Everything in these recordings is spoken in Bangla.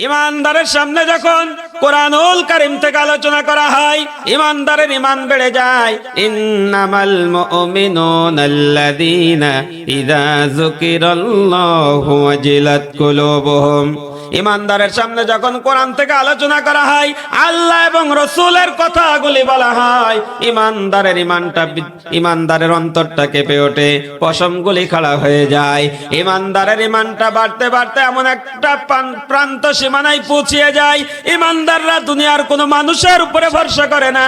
ইমানদারের সামনে যখন কোরআনুল কারীম থেকে আলোচনা করা হয়, ইমানদারের ইমান বেড়ে যায়। ইন্নামাল মুমিনুনাল্লাযীনা ইযা যুকিরাল্লাহু ওয়াজিলাত কুলুবুহুম। ইমানদারের সামনে যখন কোরআন থেকে আলোচনা করা হয়, আল্লাহ এবং রসুলের কথাগুলি বলা হয়, ইমানদারের অন্তরটা কেঁপে ওঠে, পশমগুলি খাড়া হয়ে যায়। ইমানদারের ইমানটা বাড়তে বাড়তে এমন একটা প্রান্ত সীমানায় পৌঁছিয়ে যায়, ইমানদাররা দুনিয়ার কোনো মানুষের উপরে ভরসা করে না,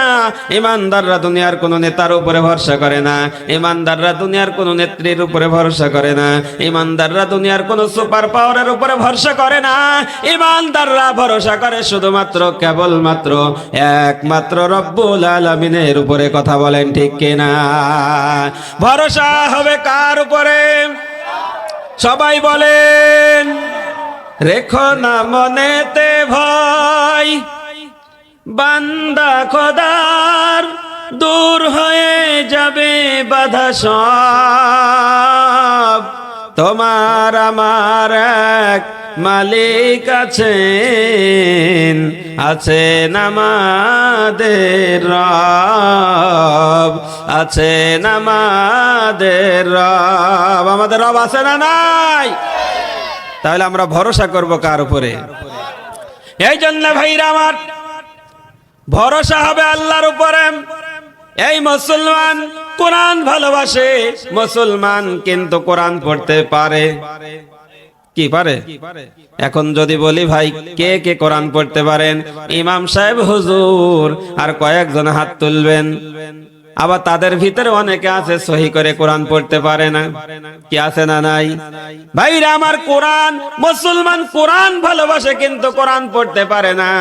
ইমানদাররা দুনিয়ার কোনো নেতার উপরে ভরসা করে না, ইমানদাররা দুনিয়ার কোনো নেত্রীর উপরে ভরসা করে না, ইমানদাররা দুনিয়ার কোনো সুপার পাওয়ারের উপরে ভরসা করে না। ইমানদাররা ভরসা করে শুধুমাত্র কেবলমাত্র একমাত্র রব্বুল আলামিনের উপরে। কথা বলেন ঠিক কিনা? ভরসা হবে কার উপরে? সবাই বলেন। রেখো না মনেতে ভয়, বান্দা খোদার দূর হয়ে যাবে বাধা সব। তোমার আমার এক মালিক আছেন, আছেন আমাদের রব, আছেন আমাদের রব। আমাদের রব আছে না নাই? তাহলে আমরা ভরসা করব কার উপরে? এই জন্য ভাইরা আমার, ভরসা হবে আল্লাহর উপরে। এই মুসলমান কোরআন ভালোবাসে, মুসলমান কিন্তু কোরআন পড়তে পারে কি পারে? এখন যদি বলি ভাই কে কে কোরআন পড়তে পারেন, ইমাম সাহেব, হুজুর আর কয়েকজন হাত তুলবেন। আবার তাদের ভিতরে অনেকে আছে সহি করে কোরআন পড়তে পারে না। কি আছে না নাই? ভাইরা আমার, কোরআন, মুসলমান কোরআন ভালোবাসে কিন্তু কোরআন পড়তে পারে না।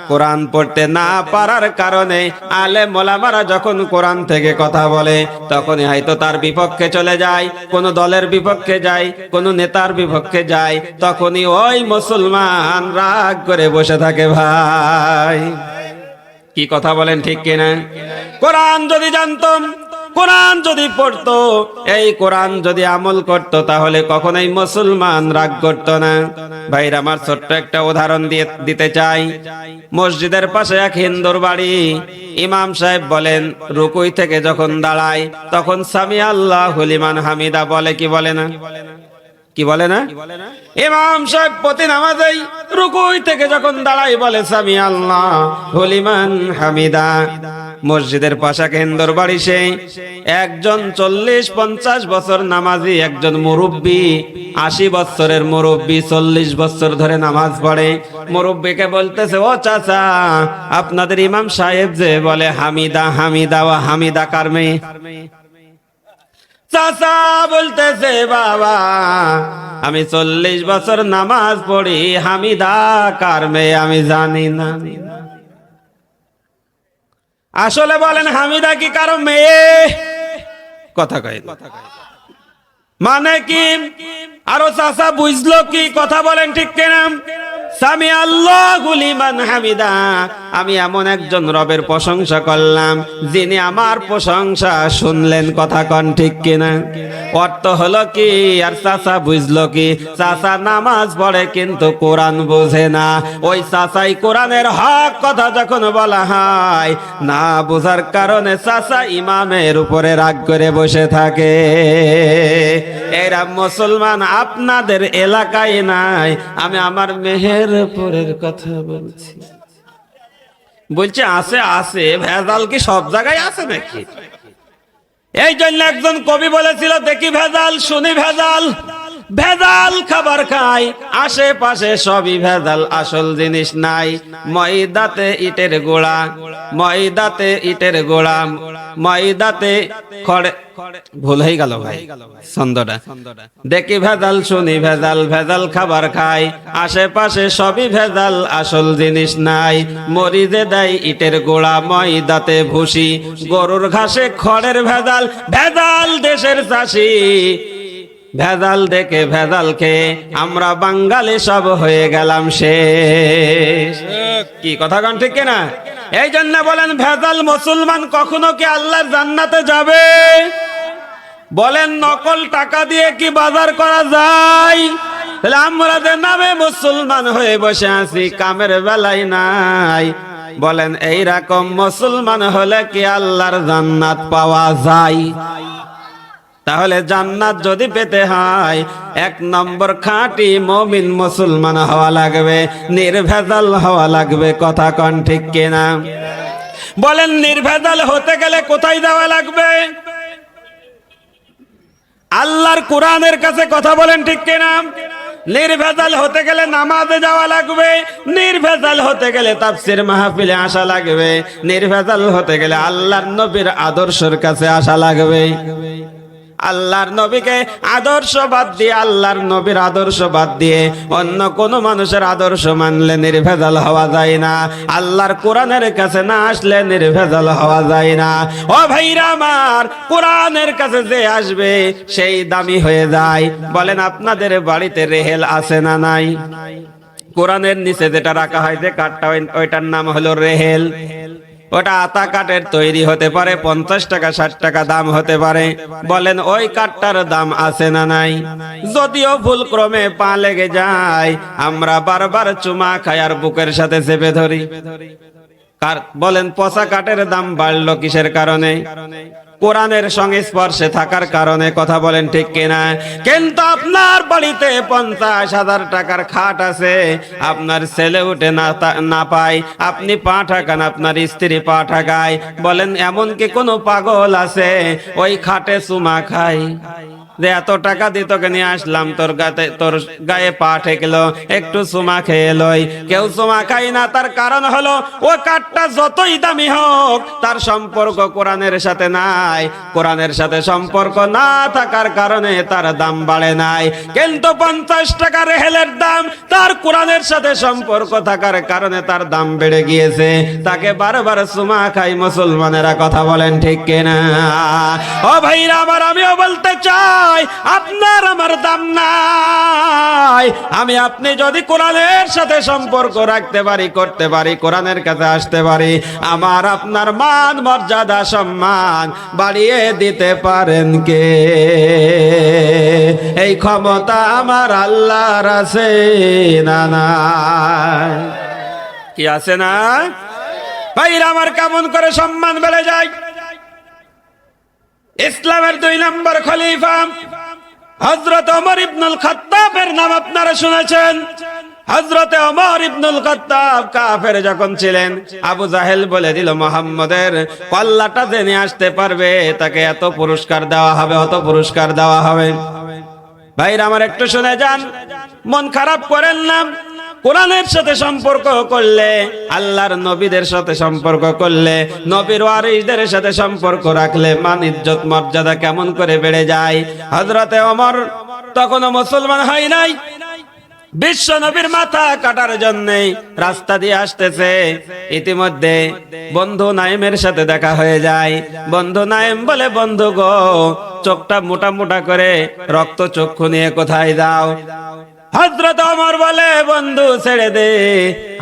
কোরআন পড়তে না পারার কারণে আলেম ওলামারা যখন কোরআন থেকে কথা বলে, তখনই হয়তো তার বিপক্ষে চলে যায়, কোন দলের বিপক্ষে যায়, কোন নেতার বিপক্ষে যায়, তখনই ওই মুসলমান রাগ করে বসে থাকে। ভাই কি কথা বলেন ঠিক কিনা? কোরআন যদি জানতাম, কোরআন যদি পড়তো, এই কোরআন যদি আমল করত, তাহলে কখনোই মুসলমান রাগ করত না। ভাইরা আমার, ছোট্ট একটা উদাহরণ দিতে চাই। মসজিদের পাশে এক হিন্দুর বাড়ি। ইমাম সাহেব বলেন, রুকুই থেকে যখন দাঁড়ায় তখন সামি আল্লাহু লিমান হামিদা বলে কি বলে না? কি বলে না? ইমাম সাহেব প্রতি নামাজেই রুকুই থেকে যখন দাঁড়ায় বলে সামি আল্লাহু লিমান হামিদা। মসজিদের পাশে হিন্দুর বাড়ি, সে একজন 40-50 বছর নামাজি, একজন মুরব্বী, 80 বছরের মুরব্বী, 40 বছর ধরে নামাজ পড়ে। মুরব্বীকে বলতেছে, ও চাচা, আপনাদের ইমাম সাহেব যে বলে হামিদা হামিদা, ও হামিদা কার মেয়ে? চাচা বলতেছে, বাবা, আমি 40 বছর নামাজ পড়ি, হামিদা কার মেয়ে আমি জানি না। আসলে বলেন, হামিদা কি কারো মেয়ে? কথা কয় মানে কি? আরো চাচা বুঝলো কি? কথা বলেন ঠিক কিনা? সামি আল্লাহু লিমান হামিদা, আমি এমন একজন রবের প্রশংসা করলাম যিনি আমার প্রশংসা শুনলেন। কথা কন ঠিক কিনা? অর্থ হলো কি? আর চাচা বুঝলো কি? চাচা নামাজ পড়ে কিন্তু কোরআন বোঝে না। ওই চাচাই কোরআনের হক কথা যখন বলা হয়, না বোঝার কারণে চাচা ইমামের উপরে রাগ করে বসে থাকে। এরা মুসলমান আপনাদের এলাকায় নাই, আমি আমার মেহেরপুরের কথা বলছি। বলছে আছে আছে, ভেজাল কি সব জায়গায় আছে নাকি? এই জন্য একজন কবি বলেছিল, দেখি ভেজাল শুনি ভেজাল, ভেজাল খাবার খাই, আশেপাশে সবই ভেজাল, আসল জিনিস নাই। ময়দাতে ইটের গোড়া, ময়দাতে ইটের গোড়া, ময়দাতে খড়ে, ভুল হয়ে গেল ভাই ছন্দটা। দেখি ভেজাল শুনি ভেজাল, ভেজাল খাবার খাই, আশেপাশে সবই ভেজাল, আসল জিনিস নাই। মরিচে দেয় ইটের গোড়া, ময়দাতে ভুসি, গরুর ঘাসে খড়ের ভেজাল, ভেজাল দেশের চাষি, ভেজাল দেখে ভেজাল খেয়ে আমরা বাঙালি সব হয়ে গেলাম শেষ। কি কথা কন ঠিক কিনা? এই জন্য বলেন, ভেজাল মুসলমান কখনো কি আল্লাহর জান্নাতে যাবে? বলেন, নকল টাকা দিয়ে কি বাজার করা যায়? তাহলে আমরা যে নামে মুসলমান হয়ে বসে আছি, কামের বেলায় নাই। বলেন এইরকম মুসলমান হলে কি আল্লাহর জান্নাত পাওয়া যায়? তাহলে জান্নাত যদি পেতে হয়, 1 নম্বর খাঁটি মুমিন মুসলমান হওয়া লাগবে, নির্ভেজাল হওয়া লাগবে। কথা কোন ঠিক কিনা? বলেন নির্ভেজাল হতে গেলে কোথায় যাওয়া লাগবে? আল্লাহর কোরআনের কাছে। কথা বলেন ঠিক কিনা? নির্ভেজাল হতে গেলে নামাজে যাওয়া লাগবে, নির্ভেজাল হতে গেলে তাফসীর মাহফিলে আসা লাগবে, নির্ভেজাল হতে গেলে আল্লাহর নবীর আদর্শের কাছে আসা লাগবে। আল্লাহর নবীকে আদর্শ বাদ দিয়ে, আল্লাহর নবীর আদর্শ বাদ দিয়ে অন্য কোন মানুষের আদর্শ মানলে নির্ভেজাল হওয়া যায় না। আল্লাহর কোরআনের কাছে না আসলে নির্ভেজাল হওয়া যায় না। ও ভাইরা আমার, কোরআনের কাছে যে আসবে সেই দামি হয়ে যায়। বলেন আপনাদের বাড়িতে রেহেল আছে না নাই? কোরআনের নিচে যেটা রাখা হয় যে কাঠটা, ওইটার নাম হলো রেহেল। ওটা আতা কাঠের তৈরি হতে পারে, 50 টাকা 60 টাকা দাম হতে পারে। বলেন ওই কাঠটার দাম আছে না নাই? যদিও ভুল ক্রমে পা লেগে যায়, আমরা বারবার চুমা খাই আর বুকের সাথে চেপে ধরি। বলেন পচা কাঠের দাম বাড়লো কিসের কারণে? কোরআনের সংস্পর্শে থাকার কারণে। কথা বলেন ঠিক কিনা? কিন্তু আপনার বাড়িতে 50,000 টাকার খাট আছে, আপনার ছেলে উঠে না পায়, আপনি পা ঠাকান, আপনার স্ত্রী পা ঠাকায়। বলেন এমন কি কোনো পাগল আছে ওই খাটে চুমা খায়? যে এত টাকা দিয়ে তোকে নিয়ে আসলাম, তোর গায়ে পা ঠেকলো, একটু চুমা খেয়ে লই। কেউ চুমা খাই না। তার কারণ হলো ও কাঠটা যতই দামি হোক, তার সম্পর্ক কোরআনের সাথে নাই। কোরআনের সাথে সম্পর্ক না থাকার কারণে তার দাম বাড়ে নাই। কিন্তু 50 টাকা রেহেলের দাম, তার কোরআনের সাথে সম্পর্ক থাকার কারণে তার দাম বেড়ে গিয়েছে। তাকে বারবার চুমা খাই মুসলমানেরা। কথা বলেন ঠিক কিনা? ও ভাইরা আমার, আমিও বলতে চাই আপনার আমার দাম নাই। আমি আপনি যদি কোরআনের সাথে সম্পর্ক রাখতে পারি, করতে পারি, কোরআনের কাছে আসতে পারি, আমার আপনার মান মর্যাদা সম্মান বাড়িয়ে দিতে পারেন কে? এই ক্ষমতা আমার আল্লাহর আছে না নাই? কি আছে না? ভাইরা আমার, কেমন করে সম্মান বেড়ে যায়? ইসলামের 2 নম্বর খলিফা হযরত ওমর ইবনুল খাত্তাবের নাম আপনারা শুনেছেন। হযরত ওমর ইবনুল খাত্তাব কাফের যখন ছিলেন, আবু জাহেল বলে দিল মুহাম্মদের কল্লাটা জেনে আসতে পারবে তাকে এত পুরস্কার দেওয়া হবে, অত পুরস্কার দেওয়া হবে। ভাইরা আমার একটু শুনে যান, মন খারাপ করেন না। কোরআনের সাথে সম্পর্ক করলে, আল্লাহর নবীদের সাথে সম্পর্ক করলে, নবীর ওয়ারিসদের সাথে সম্পর্ক রাখলে মান ইজ্জত মর্যাদা কেমন করে বেড়ে যায়। হযরতে ওমর তখনও মুসলমান হয় নাই, বিশ্ব নবীর মাথা কাটার জন্য রাস্তা দিয়ে আসতেছে। ইতিমধ্যে বন্ধু নাইমের সাথে দেখা হয়ে যায়। বন্ধু নাইম বলে, বন্ধু গো, চোখটা মোটা মোটা করে রক্ত চক্ষু নিয়ে কোথায় যাও? হযরত ওমর বলে, বন্ধু ছেড়ে দে,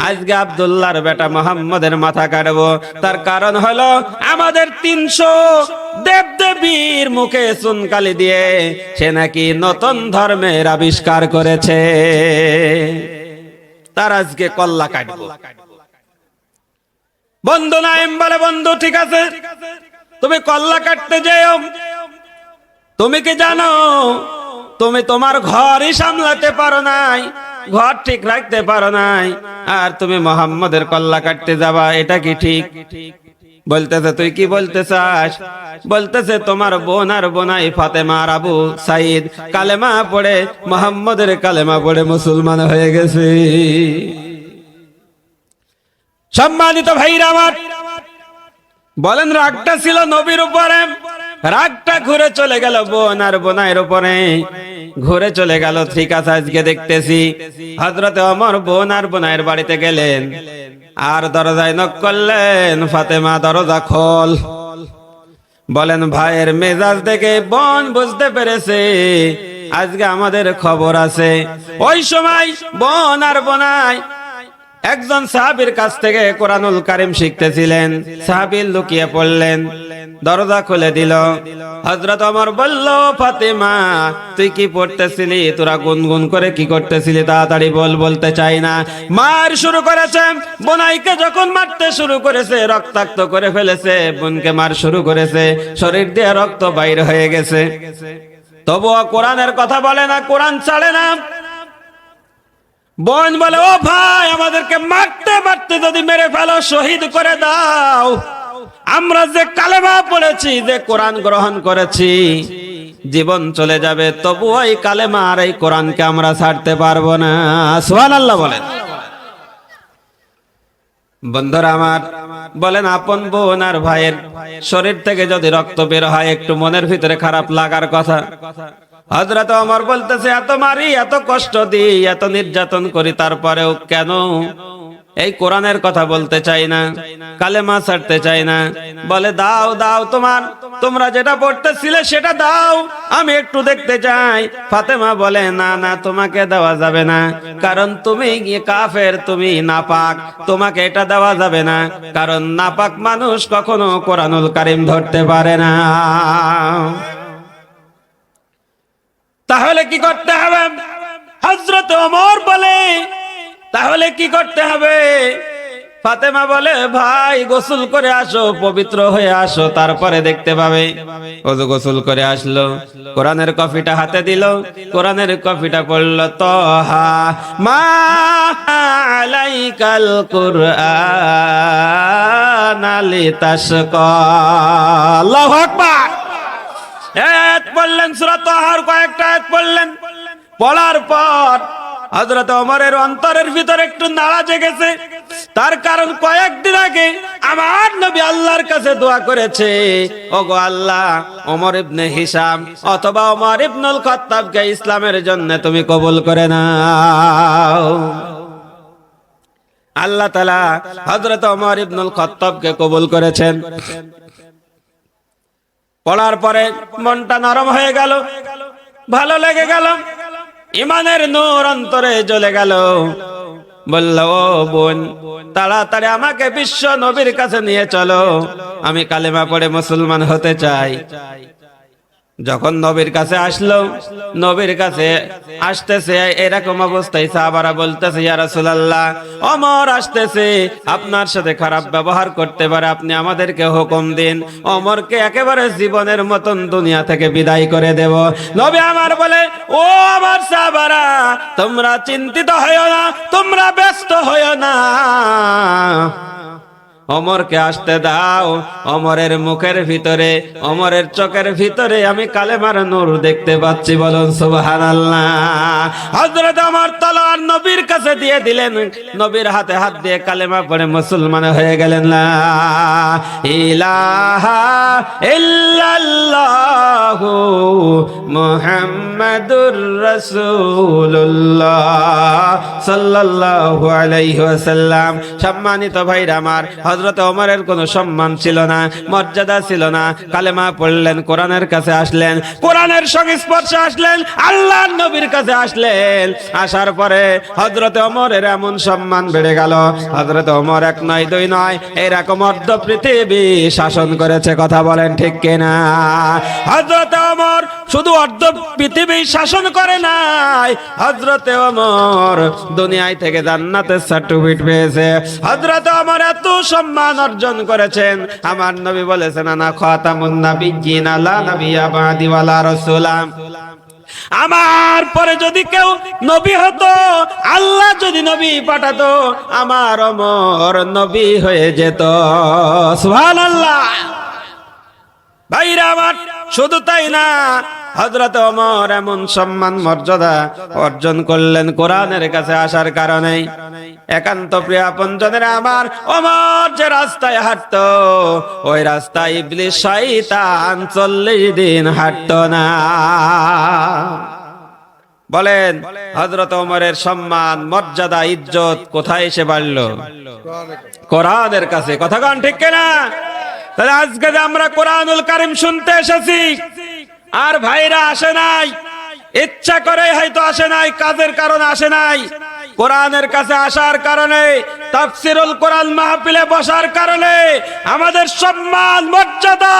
আজকে আব্দুল্লাহর বেটা মুহাম্মদের মাথা কাটবো। তার কারণ হলো আমাদের 300 দেবদেবীর মুখে চুনকালি দিয়ে সে নাকি নতুন ধর্মের আবিষ্কার করেছে, তার আজকে কল্লা কাটবো। বন্ধু নাইম বলে, বন্ধু ঠিক আছে, তুমি কল্লা কাটতে যেও। তুমি কি জানো তুমি তোমার ঘরই সামলাতে পারো নাই, ঘর ঠিক রাখতে পারো নাই, আর তুমি মুহাম্মদের কল্লা কাটতে যাবা? এটা কি ঠিক? বলতেছে, তুই কি বলতে চাস? বলতেছে, তোমার বোন আর বোনাই ফাতেমা আর আবু সাইদ কালেমা পড়ে, মুহাম্মদের কালেমা পড়ে মুসলমান হয়ে গেছে। সম্মানিত ভাইরা আমার, বলেন রাগটা ছিল নবীর উপরে, রাগটা ঘুরে চলে গেল বোন আর বোনাইয়ের উপরে, ঘুরে চলে গেল। ঠিক আছে, আজকে দেখতেছি হযরতে ওমর বোন আর বোনাইয়ের বাড়িতে গেলেন, আর দরজায় নক করলেন, ফাতেমা দরজা খোল। বলেন ভাইয়ের মেজাজ দেখে বোন বুঝতে পেরেছে আজকে আমাদের খবর আছে। ওই সময় বোন আর বোনাই একজন সাহাবীর কাছ থেকে কোরআনুল কারীম শিখতেছিলেন। সাহাবী লুকিয়ে পড়লেন, দরজা খুলে দিল। হযরত ওমর বলল, ফাতেমা তুই কি পড়তেছিলি? তোরা গুনগুন করে কি করতেছিলি? তাড়াতাড়ি বল, বলতে চাই না। মার শুরু করেছে, বোনাইকে যখন মারতে শুরু করেছে, রক্তাক্ত করে ফেলেছে। বোনকে মার শুরু করেছে, শরীর দিয়ে রক্ত বাইর হয়ে গেছে। তবুও কোরআনের কথা বলে না, কোরআন ছাড়ে না। বোন বলে, ও ভাই, আমাদেরকে মারতে মারতে যদি মেরে ফেলো, শহীদ করে দাও। আমরা যে কালেমা পড়েছি, যে কোরআন গ্রহণ করেছি, জীবন চলে যাবে, তবু এই কালেমা আর এই কোরআনকে আমরা ছাড়তে পারবো না। সুবহানাল্লাহ বলেন। বন্ধুরা আমার, বলেন আপন বোন আর ভাইয়ের শরীর থেকে যদি রক্ত বের হয়, একটু মনের ভিতরে খারাপ লাগার কথা। হযরত ওমর বলতেছে, এত মারি, এত কষ্ট দিই, এত নির্যাতন করি, তারপরেও কেন এই কোরআনের কথা বলতে চাই না, কালেমা ছাড়তে চাই না? বলে, দাও দাও, তোমরা যেটা পড়তেছিলে সেটা দাও, আমি একটু দেখতে চাই। ফাতেমা বলে, না না, তোমাকে দেওয়া যাবে না, কারণ তুমি কাফের, তুমি নাপাক, তোমাকে এটা দেওয়া যাবে না, কারণ নাপাক মানুষ কখনো কোরআনুল কারীম ধরতে পারে না। তাহলে কি করতে হবে? হযরত ওমর বলে, তাহলে কি করতে হবে? ফাতেমা বলে, ভাই গোসল করে আসো, পবিত্র হয়ে আসো, তারপরে দেখতে পাবে। ওযু গোসল করে আসলো, কোরআনের কপিটা হাতে দিল, কোরআনের কপিটা পড়ল, তহা মা আলাইকাল কুরআন লিতাশকা। আল্লাহু আকবার। আয়াত পড়লেন, সূরা তাহার কয়েকটা আয়াত পড়লেন। পড়ার পর হযরত ওমরের অন্তরের ভিতরে একটু নাড়া জেগেছে। তার কারণ, কয়েকদিন আগে আমার নবী আল্লাহর কাছে দোয়া করেছে, ওগো আল্লাহ, ওমর ইবনে হিশাম অথবা ওমর ইবনুল খাত্তাবকে ইসলামের জন্য তুমি কবুল করে নাও। আল্লাহ তাআলা হযরত ওমর ইবনুল খাত্তাবকে কবুল করেছেন। পড়ার পরে মনটা নরম হয়ে গেল, ভালো লেগে গেল, ইমানের নূর অন্তরে জ্বলে গেল। বলল, ও বোন, তাড়াতাড়ি আমাকে বিশ্ব নবীর কাছে নিয়ে চলো, আমি কালেমা পড়ে মুসলমান হতে চাই। যখন নবীর কাছে আসলো, নবীর কাছে আসতেছে এরকম অবস্থায় সাহাবারা বলতেছে, ইয়া রাসূলুল্লাহ, ওমর আসতেছে, আপনার সাথে খারাপ ব্যবহার করতে পারে, আপনি আমাদেরকে হুকুম দিন, ওমরকে একেবারে জীবনের মতন দুনিয়া থেকে বিদায় করে দেব। নবী আমার বলে, ও আমার সাহাবারা, তোমরা চিন্তিত হইও না, তোমরা ব্যস্ত হইও না, ওমরকে আসতে দাও। ওমরের মুখের ভিতরে, ওমরের চোখের ভিতরে আমি কালেমার নূর দেখতে পাচ্ছি। বলুন সুবহানাল্লাহ। হযরত ওমর তলোয়ার নবীর কাছে দিয়ে দিলেন, নবীর হাতে হাত দিয়ে কালেমা পড়ে মুসলমান হয়ে গেলেন। লা ইলাহা ইল্লাল্লাহু মুহাম্মাদুর রাসূলুল্লাহ সাল্লাল্লাহু আলাইহি ওয়াসাল্লাম। সম্মানিত ভাইরা আমার, হযরত ওমরের কোনো সম্মান ছিল না, মর্যাদা ছিল না। কালেমা পড়লেন, কোরআনের কাছে আসলেন, কোরআনের সংস্পর্শে আসলেন, আল্লাহর নবীর কাছে আসলেন। আসার পরে হযরত ওমরের এমন সম্মান বেড়ে গেল। হযরত ওমর এক নয়, দুই নয়, এরকম অর্ধ পৃথিবী শাসন করেছে। কথা বলেন ঠিক কিনা? হযরত ওমর শুধু অর্ধ পৃথিবী শাসন করে নাই, হযরত ওমর দুনিয়ায় থেকে জান্নাতের সার্টিফিকেট পেয়েছে। হযরত ওমর এত সম্মান অর্জন করেছেন, আমার নবী বলেছেন, আনা খাতামুন নাবিয়্যিন লা নাবিয়্যা বা'দি ওয়ালা রাসূলা। আমার পরে যদি কেউ নবী হতো, আল্লাহ যদি নবী পাঠাতো, আমার ওমর নবী হয়ে যেত। সুবহানাল্লাহ। ভাইরা আমার, শুধু তাই না, হযরত ওমর এমন সম্মান মর্যাদা অর্জন করলেন কোরআনের কাছে আসার কারণে। একান্ত প্রিয় আপনজনেরা আমার, ওমর যে রাস্তায় হাঁটতো, ওই রাস্তায় ইবলিস শয়তান 40 দিন হাঁটতো না। বলেন, হযরত ওমরের সম্মান, মর্যাদা, ইজ্জত কোথায় এসে বাড়লো? কোরআনের কাছে। কথা কোন ঠিক কিনা? তাহলে আজকে যে আমরা কোরআনুল কারীম শুনতে এসেছি, আর ভাইরা আসে নাই, ইচ্ছা করে হয়তো আসে নাই, কাজের কারণে আসে নাই, কোরআনের কাছে আসার কারণে, তাফসীরুল কোরআন মাহফিলে বসার কারণে আমাদের সম্মান মর্যাদা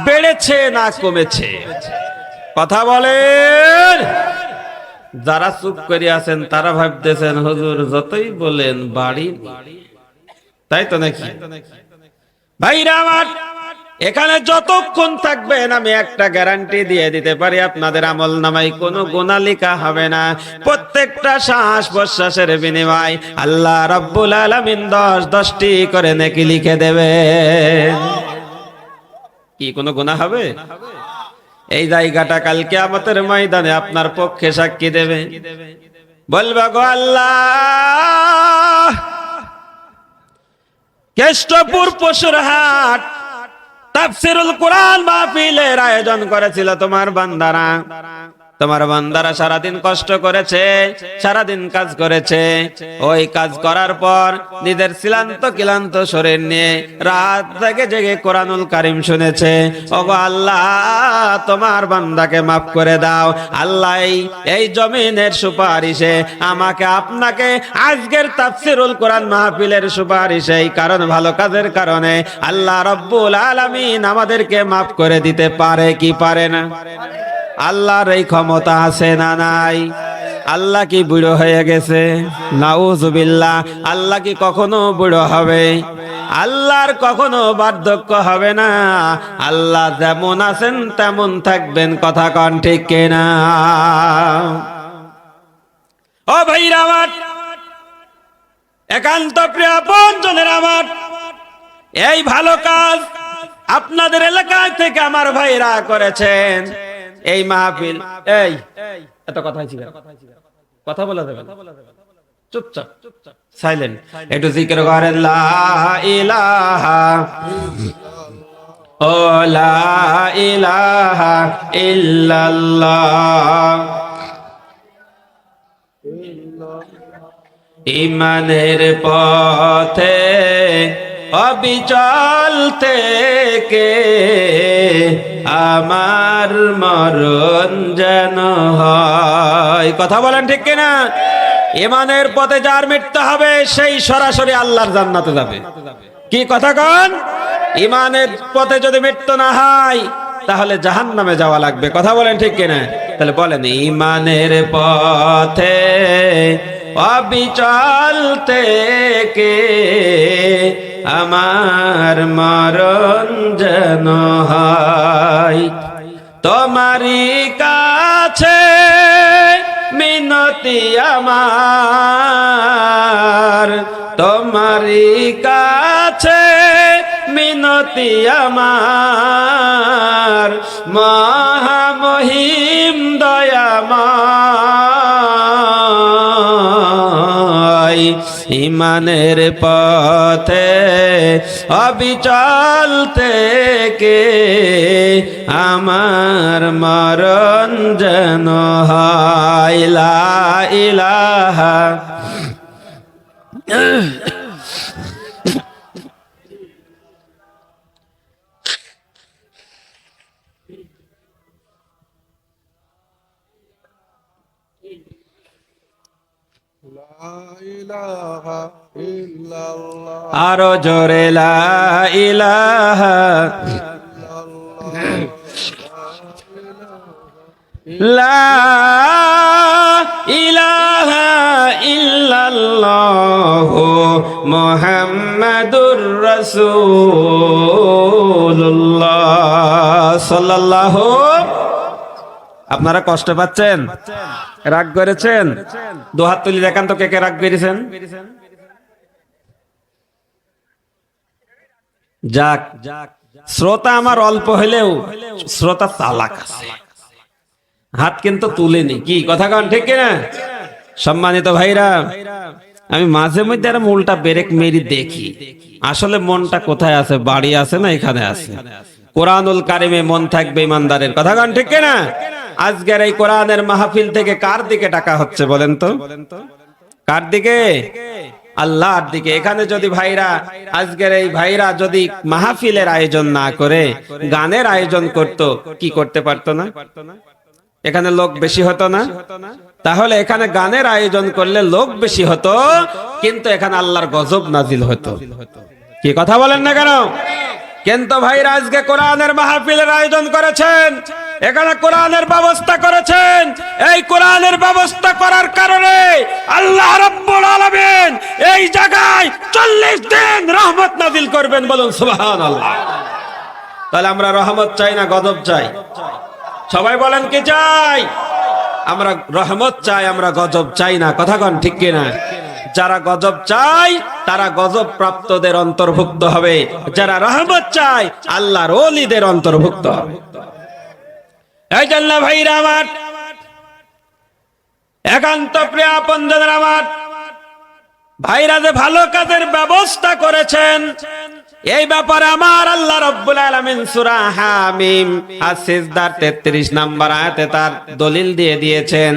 বেড়েছে না কমেছে? কথা বলেন। যারা চুপ করে আছেন তারা ভাবতেছেন হুজুর যতই বলেন বাড়ি, তাই তো নাকি? ভাইরা আমার, এখানে যতক্ষণ থাকবেন আমি একটা গ্যারান্টি দিয়ে দিতে পারি, আপনাদের আমল নামায় কোনো গুনাহ লেখা হবে না। প্রত্যেকটা শ্বাস প্রশ্বাসের বিনিময় আল্লাহ রাব্বুল আলামিন 10টি করে নেকি লিখে দেবেন। কি কোনো গুনাহ হবে? এই জায়গাটা কাল কিয়ামতের ময়দানে আপনার পক্ষে সাক্ষী দেবে। বলবা গো আল্লাহ, কেষ্টপুর পশুরহাট তাফসীরুল কোরআন মাহফিলের আয়োজন করেছিল তোমার বান্দারা। তোমার বান্দারা সারাদিন কষ্ট করেছে, সারাদিন কাজ করেছে। ওই কাজ করার পর নিজের ক্লান্ত শরীর নিয়ে রাত থেকে জেগে কোরআনুল কারীম শুনেছে। ওগো আল্লাহ, তোমার বান্দাকে মাফ করে দাও। আল্লাহ, এই জমিনের সুপারিশে আমাকে আপনাকে আজকের তাফসীরুল কোরআন মাহফিলের সুপারিশে এই কারণ ভালো কাজের কারণে আল্লাহ রাব্বুল আলামিন আমাদেরকে মাফ করে দিতে পারে কি পারে না? আল্লাহর এই ক্ষমতা আছে না নাই? আল্লাহ কি বুড়ো হয়ে গেছে? নাউজুবিল্লাহ। আল্লাহ কি কখনো বুড়ো হবে? আল্লাহর কখনো বার্ধক্য হবে না। আল্লাহ যেমন আছেন তেমন থাকবেন। কথা কন ঠিক কিনা? ও ভাইরা আমার, একান্ত প্রিয় আপনজনের আমার, এই ভালো কাজ আপনাদের এলাকা থেকে আমার ভাইরা করেছেন। এই মাহফিল, এই এত কথা হইছে, কথা বলা যাবে না, চুপচাপ সাইলেন্ট। একটু জিকির করেন লা ইলাহা ও লা ইলাহা ইল্লাল্লাহ। ঈমানের পথে অবিচল থেকে আমার মরণ যেন হয়। কথা বলেন ঠিক কিনা? ঈমানের পথে যার মৃত্যু হবে সেই সরাসরি আল্লাহর জান্নাতে যাবে। কি কথা কন? ঈমানের পথে যদি মৃত্যু না হয় তাহলে জাহান্নামে যাওয়া লাগবে। কথা বলেন ঠিক কিনা? তাহলে বলেন, ঈমানের পথে অবিচল থেকে আমার মরণ যেন হয়। তোমারই কাছে মিনতি আমার, তোমারই কাছে মিনতি আমার, মহামহিম দয়াময়। ঈমানের পথে অবিচল থেকে আমার মরণ যেন হয়। লা ইলাহা আরো জোরে লা ইলাহা লা ইলাহা ইল্লাল্লাহু মুহাম্মাদুর রাসূলুল্লাহ সাল্লাল্লাহু। আপনারা কষ্ট পাচ্ছেন? রাগ করেছেন? দুহাত তুলি দেখান তো কে কে রাগ করেছেন। যাক, শ্রোতা আমার অল্প হলেও শ্রোতা চালাক আছে, হাত কিন্তু তুলেনি। কি কথা কন ঠিক কিনা? সম্মানিত ভাইরা, আমি মাঝে মধ্যে আর মূলটা ব্রেক মেরি দেখি আসলে মনটা কোথায় আছে। বাড়ি আছে না এখানে আছে? কোরআনুল কারিমে মন থাকবে ইমানদারের। কথা কন ঠিক কিনা? আজকের এই কোরআনের মাহফিল থেকে কার দিকে ডাকা হচ্ছে বলেন তো? কার দিকে? আল্লাহর দিকে। এখানে যদি ভাইরা, আজকের এই ভাইরা যদি মাহফিলের আয়োজন না করে গানের আয়োজন করত, কি করতে পারতো না? এখানে লোক বেশি হতো না? তাহলে এখানে গানের আয়োজন করলে লোক বেশি হতো, কিন্তু এখানে আল্লাহর গজব নাজিল হতো। কি কথা বলেন না কেন? কিন্তু ভাইরা আজকে কোরআনের মাহফিলের আয়োজন করেছেন, এখানে কোরআনের ব্যবস্থা করেছেন। এই কোরআনের ব্যবস্থা করার কারণে আল্লাহ রাব্বুল আলামিন এই জায়গায় 40 দিন রহমত নাজিল করবেন। বলুন সুবহানাল্লাহ। তাহলে আমরা রহমত চাই না গজব চাই? সবাই বলেন কি চাই? আমরা রহমত চাই, আমরা গজব চাই না। কথা কোন ঠিক কিনা? যারা গজব চায় তারা গজব প্রাপ্তদের অন্তর্ভুক্ত হবে, যারা রহমত চায় আল্লাহর ওলিদের অন্তর্ভুক্ত হবে। এই জন্য ভাইরা আমার, একান্ত প্রিয় আপনজন আমার, ভাইরা যে ভালো কাজের ব্যবস্থা করেছেন এই ব্যাপারে আমার আল্লাহ রাব্বুল আলামিন সূরা হামিম আর-সিজদার 33 নম্বর আয়াতে তার দলিল দিয়ে দিয়েছেন।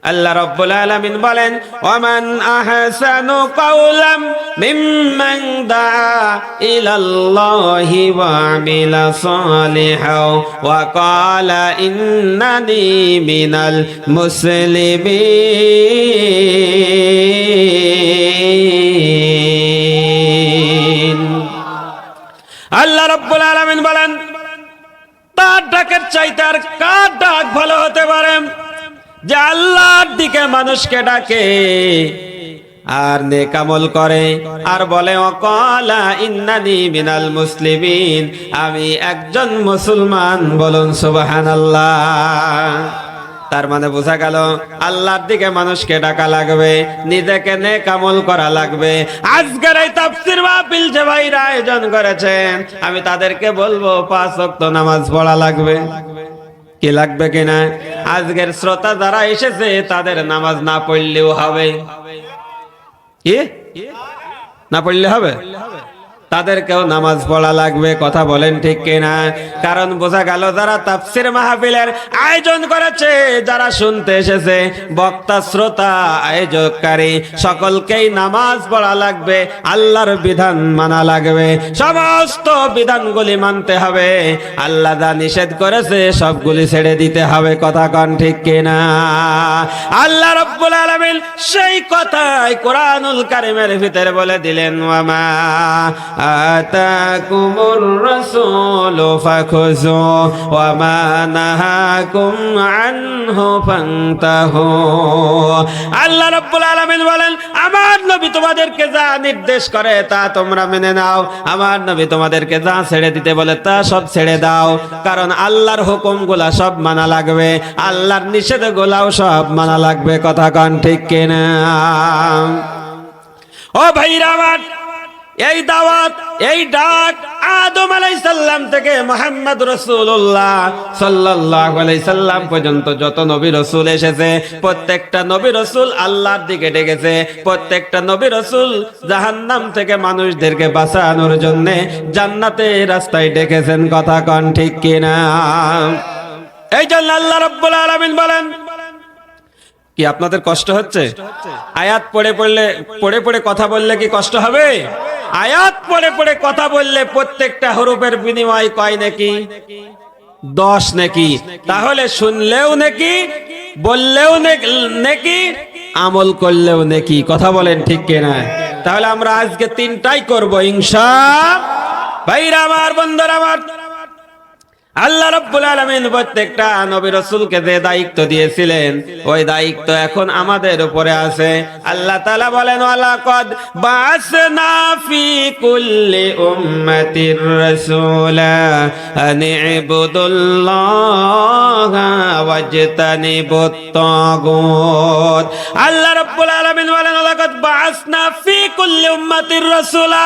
আল্লাহ রাব্বুল আলামিন বলেন, ওয়ামান আহসানু কাওলাম মিম্মান দাআ ইলাল্লাহি ওয়া আমিলা সালিহাও ওয়া ক্বালা ইন্নানি মিনাল মুসলিমিন। আল্লাহ রাব্বুল আলামিন বলেন, তার ডাকের চাইতে আর কার ডাক ভালো হতে পারে যে আল্লাহর দিকে মানুষকে ডাকে আর নেক আমল করে আর বলে ওয়াকালা ইন্নানি মিনাল মুসলিমিন, আমি একজন মুসলমান। বলুন সুবহানাল্লাহ। তার মানে বোঝা গেল আল্লাহর দিকে মানুষকে ডাকা লাগবে, নিজেকে নেক আমল করা লাগবে। আজকের এই তাফসীর মাহফিল যে ভাইরা আয়োজন করেছেন, আমি তাদেরকে বলবো 5 ওয়াক্ত নামাজ পড়া লাগবে। কি লাগবে কিনা? আজকের শ্রোতা যারা এসেছে তাদের নামাজ না পড়লেও হবে। কি না পড়লে হবে? তাদেরকেও নামাজ পড়া লাগবে। কথা বলেন ঠিক কিনা? কারণ বোঝা গেল যারা তাফসীর মাহফিলের আয়োজন করেছে, যারা শুনতে এসেছে, বক্তা, শ্রোতা, আয়োজককারী সকলকেই নামাজ পড়া লাগবে, আল্লাহর বিধান মানা লাগবে, সমস্ত বিধানগুলি মানতে হবে। আল্লাহ যা নিষেধ করেছে সবগুলি ছেড়ে দিতে হবে। কথা কন ঠিক কিনা? আল্লাহ রাব্বুল আলামিন সেই কথাই কোরআনুল কারীমের ভিতরে বলে দিলেন, ওয়ামা আতাকুমুর রাসূলু ফাখুযু ওয়া মা নাহাকুম আনহু ফান্তাহু। আল্লাহ রাব্বুল আলামিন বলেন, আমার নবী তোমাদেরকে যা নির্দেশ করে তা তোমরা মেনে নাও, আমার নবী তোমাদেরকে যা ছেড়ে দিতে বলে তা সব ছেড়ে দাও। কারণ আল্লাহর হুকুমগুলা সব মানা লাগবে, আল্লাহর নিষেধগুলাও সব মানা লাগবে। কথা কন ঠিক কিনা? ও ভাইরা আমার, এই দাওয়াত, এই ডাক আদম আলাইহিস সালাম থেকে মুহাম্মদ রাসূলুল্লাহ সাল্লাল্লাহু আলাইহি সাল্লাম পর্যন্ত যত নবী রাসূল এসেছে, প্রত্যেকটা নবী রাসূল আল্লাহর দিকে ডেকেছে। প্রত্যেকটা নবী রাসূল জাহান্নাম থেকে মানুষদেরকে বাঁচানোর জন্য জান্নাতের রাস্তায় ডেকেছেন। কথা কন ঠিক কিনা? এই জন্য আল্লাহ রাব্বুল আলামিন বলেন, কি আপনাদের কষ্ট হচ্ছে? আয়াত পড়ে পড়ে কথা বললে কি কষ্ট হবে? আয়াত পড়ে পড়ে কথা বললে প্রত্যেকটা হরফের বিনিময় কয় নাকি? 10 নাকি। তাহলে শুনলেও নাকি, বললেও নাকি, আমল করলেও নাকি। কথা বলেন ঠিক কিনা? তাহলে আমরা আজকে 3টাই করব ইনশাআল্লাহ। ভাইরা আমার, বন্ধুরা আমার, আল্লাহ রাব্বুল আলামিন প্রত্যেকটা নবী রাসূলকে যে দায়িত্ব দিয়েছিলেন, ওই দায়িত্ব এখন আমাদের উপরে আছে। আল্লাহ তাআলা বলেন, ওয়ালাকাদ বা'সনা ফি কুল্লি উম্মাতির রাসূলা আন ইবুদুল্লাহা ওয়াজতানিবুত তাগুত। আল্লাহ রাব্বুল আলামিন বলেন, ওয়ালাকাদ বা'সনা ফি কুল্লি উম্মাতির রাসূলা,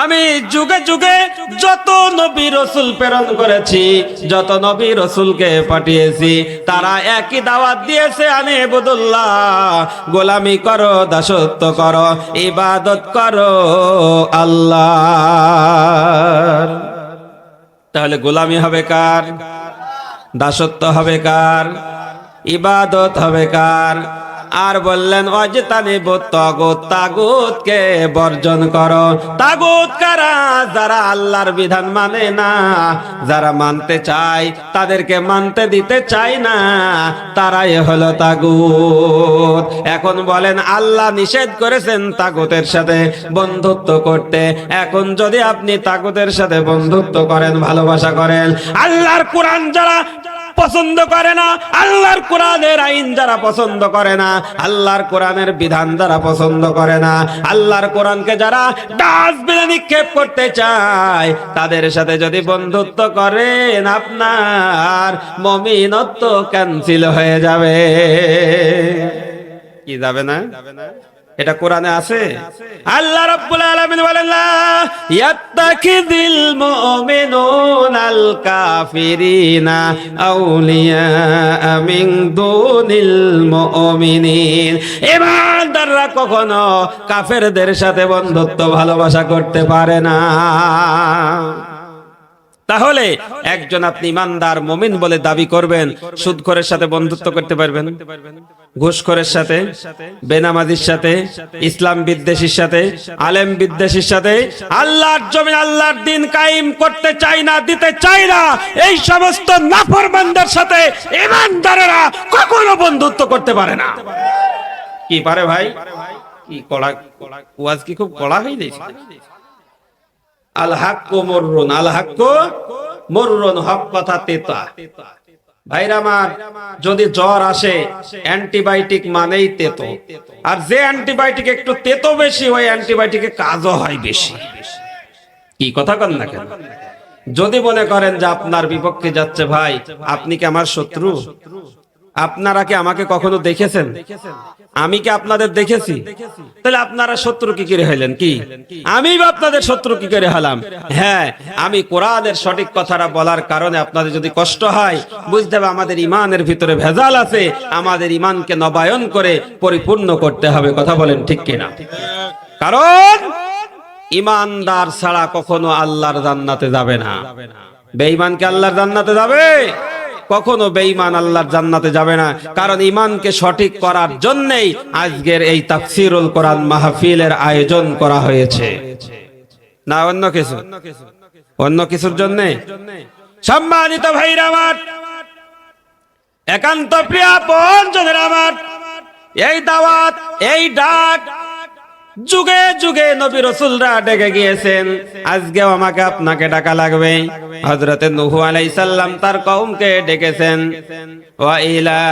আমি যুগে যুগে যত নবী রাসূল প্রেরণ করেছি, যত নবী রাসূলকে পাঠিয়েছি, তারা একই দাওয়াত দিয়েছে, আনে ইবুদুল্লাহ, গোলামি করো, দাসত্ব করো, ইবাদত করো আল্লাহর। তাহলে গোলামি হবে কার? দাসত্ব হবে কার? ইবাদত হবে কার? আর বললেন ওয়াজতানিবুত তাগুত, তাগুতকে বর্জন করো। তাগুত কারা? যারা আল্লাহর বিধান মানে না, যারা মানতে চায় তাদেরকে মানতে দিতে চায় না, তারাই হলো তাগুত। এখন বলেন আল্লাহ নিষেধ করেছেন তাগুতের সাথে বন্ধুত্ব করতে। এখন যদি আপনি তাগুতের সাথে বন্ধুত্ব করেন, ভালোবাসা করেন, আল্লাহর কোরআন যারা পছন্দ করে না, আল্লাহর কোরআনের আইন যারা পছন্দ করে না, আল্লাহর কোরআনের বিধান যারা পছন্দ করে না, আল্লাহর কোরআনকে যারা ডাস্টবিনে নিক্ষেপ করতে চায়, তাদের সাথে যদি বন্ধুত্ব করেন, আপনার মুমিনত্ব ক্যান্সেল হয়ে যাবে। কি যাবে না? এটা কোরআনে আছে। আল্লাহ রাব্বুল আলামিন বলেন লা ইয়াত্তাখিযুল মুমিনুনাল কাফিরিনা আউলিয়া মিন দুনিল মুমিনিন। ঈমানদাররা কখনো কাফেরদের সাথে বন্ধুত্ব ভালোবাসা করতে পারে না। তাহলে একজন আপনি ইমানদার মুমিন বলে দাবি করবেন, সুদখোরের সাথে বন্ধুত্ব করতে পারবেন? ঘুষখোরের সাথে, বেনামাজির সাথে, ইসলাম বিদ্বেষীর সাথে, আলেম বিদ্বেষীর সাথে, আল্লাহর জমিন আল্লাহর দিন কায়েম করতে চাই না, দিতে চাই না, এই সমস্ত নাফরমানদের সাথে ইমানদারেরা কখনো বন্ধুত্ব করতে পারে না। কি পারে ভাই? কি কড়া ওয়াজ, কি খুব কড়া হয়ে গেছে। আল হাক্কু মুররুন, আল হাক্কু মুররুন, হক কথা তেতা। ভাইরা আমার, যদি জ্বর আসে অ্যান্টিবায়োটিক মানেই তেতো, আর যে অ্যান্টিবায়োটিক একটু তেতো বেশি, ওই অ্যান্টিবায়োটিকে কাজও হয় বেশি। কি কথা কন না কেন? যদি মনে করেন যে আপনার বিপক্ষে যাচ্ছে, ভাই আপনি কি আমার শত্রু? আপনারা কি আমাকে কখনো দেখেছেন? আমি কি আপনাদের দেখেছি? তাহলে আপনারা শত্রু কি করে হইলেন? কি আমি আপনাদের শত্রু কি করে হলাম? হ্যাঁ, আমি কোরআনের সঠিক কথাটা বলার কারণে আপনাদের যদি কষ্ট হয়, বুঝতে হবে আমাদের ইমানের ভিতরে ভেজাল আছে, আমাদের ইমানকে নবায়ন করে পরিপূর্ণ করতে হবে। কথা বলেন ঠিক কিনা? কারণ ইমানদার ছাড়া কখনো আল্লাহর জান্নাতে যাবে না। বেঈমান কি আল্লাহর জান্নাতে যাবে? কখনো বেঈমান আল্লাহর জান্নাতে যাবে না। কারণ ইমানকে সঠিক করার জন্যই আজকের এই তাফসীরুল কোরআন মাহফিলের আয়োজন করা হয়েছে, না অন্য কিছু? অন্য কিছুর জন্য? সম্মানিত ভাইরা আমার, একান্ত প্রিয় আপনজনেরা আমার, এই দাওয়াত, এই ডাক যুগে যুগে নবী রাসূলরা ডেকে গিয়েছেন, আজকেও আমাকে আপনাকে ডাকা লাগবে। হযরতে নূহ আলাইহিস সালাম তার কওমকে ডেকেছেন, ওয়া ইলা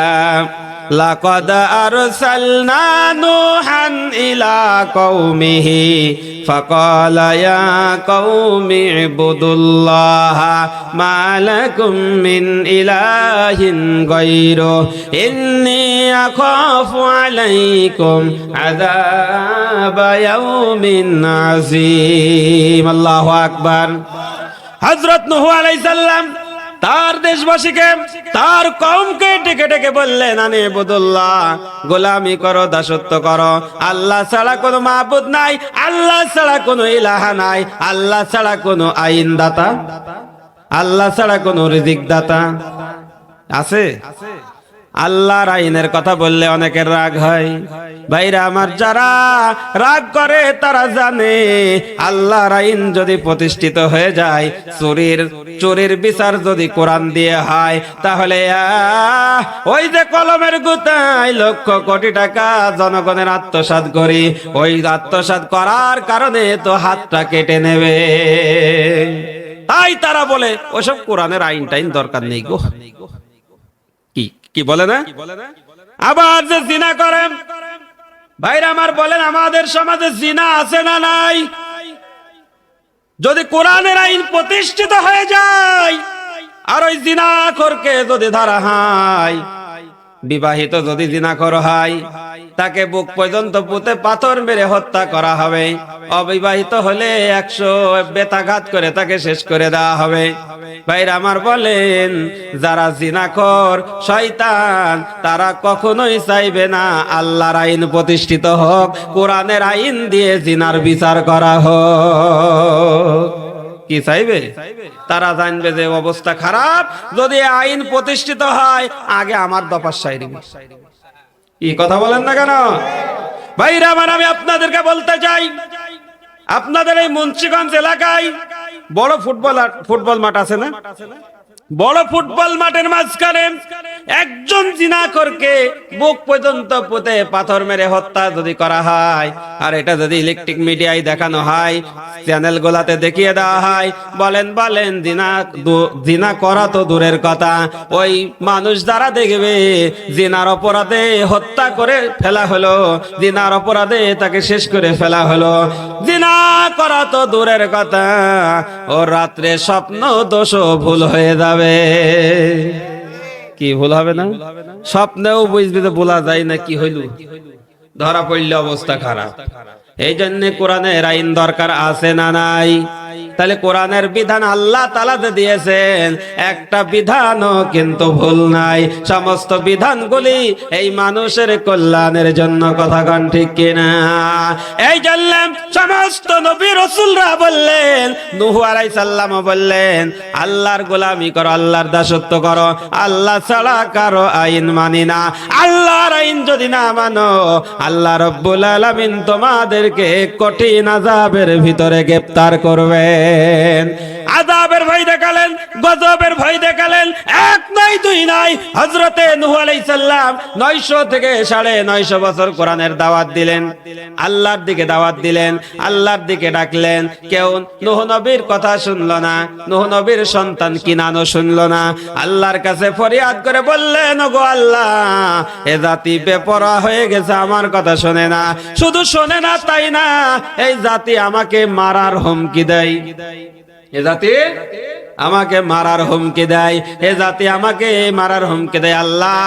লাকাদ আরসালনা নূহান ইলা কওমিহি ফাকালা ইয়া কওমি ইবুদুল্লাহা মা লাকুম মিন ইলাহিন গায়রু ইন্নী আখাফু আলাইকুম আযাব ইয়াউমিন আযীম। আল্লাহু আকবার। হযরত নূহ আলাইহিস সালাম তার দেশবাসীকে, তার কওমকে ডেকে ডেকে বললেন, আনে ইবুদুল্লাহ, গোলামি করো, দাসত্ব করো। আল্লাহ ছাড়া কোনো মাবুদ নাই, আল্লাহ ছাড়া কোনো ইলাহা নাই, আল্লাহ ছাড়া কোনো আইন দাতা, আল্লাহ ছাড়া কোনো রিজিক দাতা আছে? আল্লাহর আইনের কথা বললে অনেকের রাগ হয়। ভাইরা আমার, যারা রাগ করে তারা জানে আল্লাহর আইন যদি প্রতিষ্ঠিত হয়ে যায়, চুরির বিচার যদি কোরআন দিয়ে হয়, তাহলে ওই যে কলমের গুতায় লক্ষ কোটি টাকা জনগণের আত্মসাৎ করি, ওই আত্মসাৎ করার কারণে তো হাতটা কেটে নেবে। তাই তারা বলে ওসব কোরআনের আইন টাইন দরকার নেই গো। কি বলে না? আবার যে জিনা করেন, ভাইরা আমার বলেন আমাদের সমাজে জিনা আছে না নাই? যদি কোরআনের আইন প্রতিষ্ঠিত হয়ে যায় আর ওই জিনাখোরকে যদি ধরা হয়, বিবাহিত যদি জিনাখোর হয়, তাকে বুক পর্যন্ত পুঁতে পাথর মেরে হত্যা করা হবে। অবিবাহিত হলে 100 বেতাঘাত করে তাকে শেষ করে দেওয়া হবে। ভাইরা আমার বলেন, যারা জিনাখোর শয়তান, তারা কখনোই চাইবে না আল্লাহর আইন প্রতিষ্ঠিত হোক, কোরআনের আইন দিয়ে জিনার বিচার করা হোক। কি চাইবে? তারা জানবে যে অবস্থা খারাপ, যদি আইন প্রতিষ্ঠিত হয় আগে আমার দফার সাইরি। কি কথা বলেন না কেন ভাইরা আমার? আমি আপনাদেরকে বলতে চাই, আপনাদের এই মুন্সিগঞ্জ এলাকায় বড় ফুটবল মাঠ আছে না? বড় ফুটবল মাঠের মাঝখানে একজন জিনাখোরকে বুক পর্যন্ত পুঁতে পাথর মেরে হত্যা যদি করা হয়, আর এটা যদি ইলেকট্রিক মিডিয়ায় দেখানো হয়, চ্যানেল গুলাতে দেখিয়ে দেওয়া হয়, বলেন জিনা করা তো দূরের কথা, ওই মানুষ দ্বারা দেখবে জিনার অপরাধে হত্যা করে ফেলা হলো, জিনার অপরাধে তাকে শেষ করে ফেলা হলো, জিনা করা তো দূরের কথা, ও রাত্রে স্বপ্ন দোষ ভুল হয়ে যাবে। কি ভুল হবে না? স্বপ্নেও বুঝবি তো বলা যায় না কি হইল, ধরা পড়লে অবস্থা খারাপ। এই জন্য কোরআনের আইন দরকার আছে না নাই? তাহলে কোরআনের বিধান আল্লাহ তাআলা দিয়েছেন, একটা বিধানও কিন্তু ভুল নাই, সমস্ত বিধানগুলি এই মানুষের কল্যাণের জন্য। কথা কন ঠিক কিনা? এই জন্য সমস্ত নবী রাসূলরা বললেন, নূহ আলাইহিস সালাম বললেন, আল্লাহর গোলামি করো, আল্লাহর দাসত্ব করো, আল্লাহ ছাড়া কারো আইন মানি না। আল্লাহর আইন যদি না মানো, আল্লাহ রাব্বুল আলামিন তোমাদেরকে কঠিন আযাবের ভিতরে গ্রেফতার করবে। আযাবের ভয় দেখালেন, গজবের ভয় দেখালেন, এক নাই দুই নাই। হযরতে নূহ আলাইহিস সালাম 900 থেকে 950 বছর কোরআনের দাওয়াত দিলেন, আল্লাহর দিকে দাওয়াত দিলেন, আল্লাহর দিকে ডাকলেন। কেউ নূহ নবীর কথা শুনলো না, নূহ নবীর সন্তান কিনানও শুনলো না। আল্লাহর কাছে ফরিয়াদ করে বললেন, ওগো আল্লাহ, এ জাতি বেপরোয়া হয়ে গেছে, আমার কথা শোনে না। শুধু শোনে না তাই না, এই জাতি আমাকে মারার হুমকি দেয়, এ জাতি আমাকে মারার হুমকি দেয়, এ জাতি আমাকে মারার হুমকি দেয়। আল্লাহ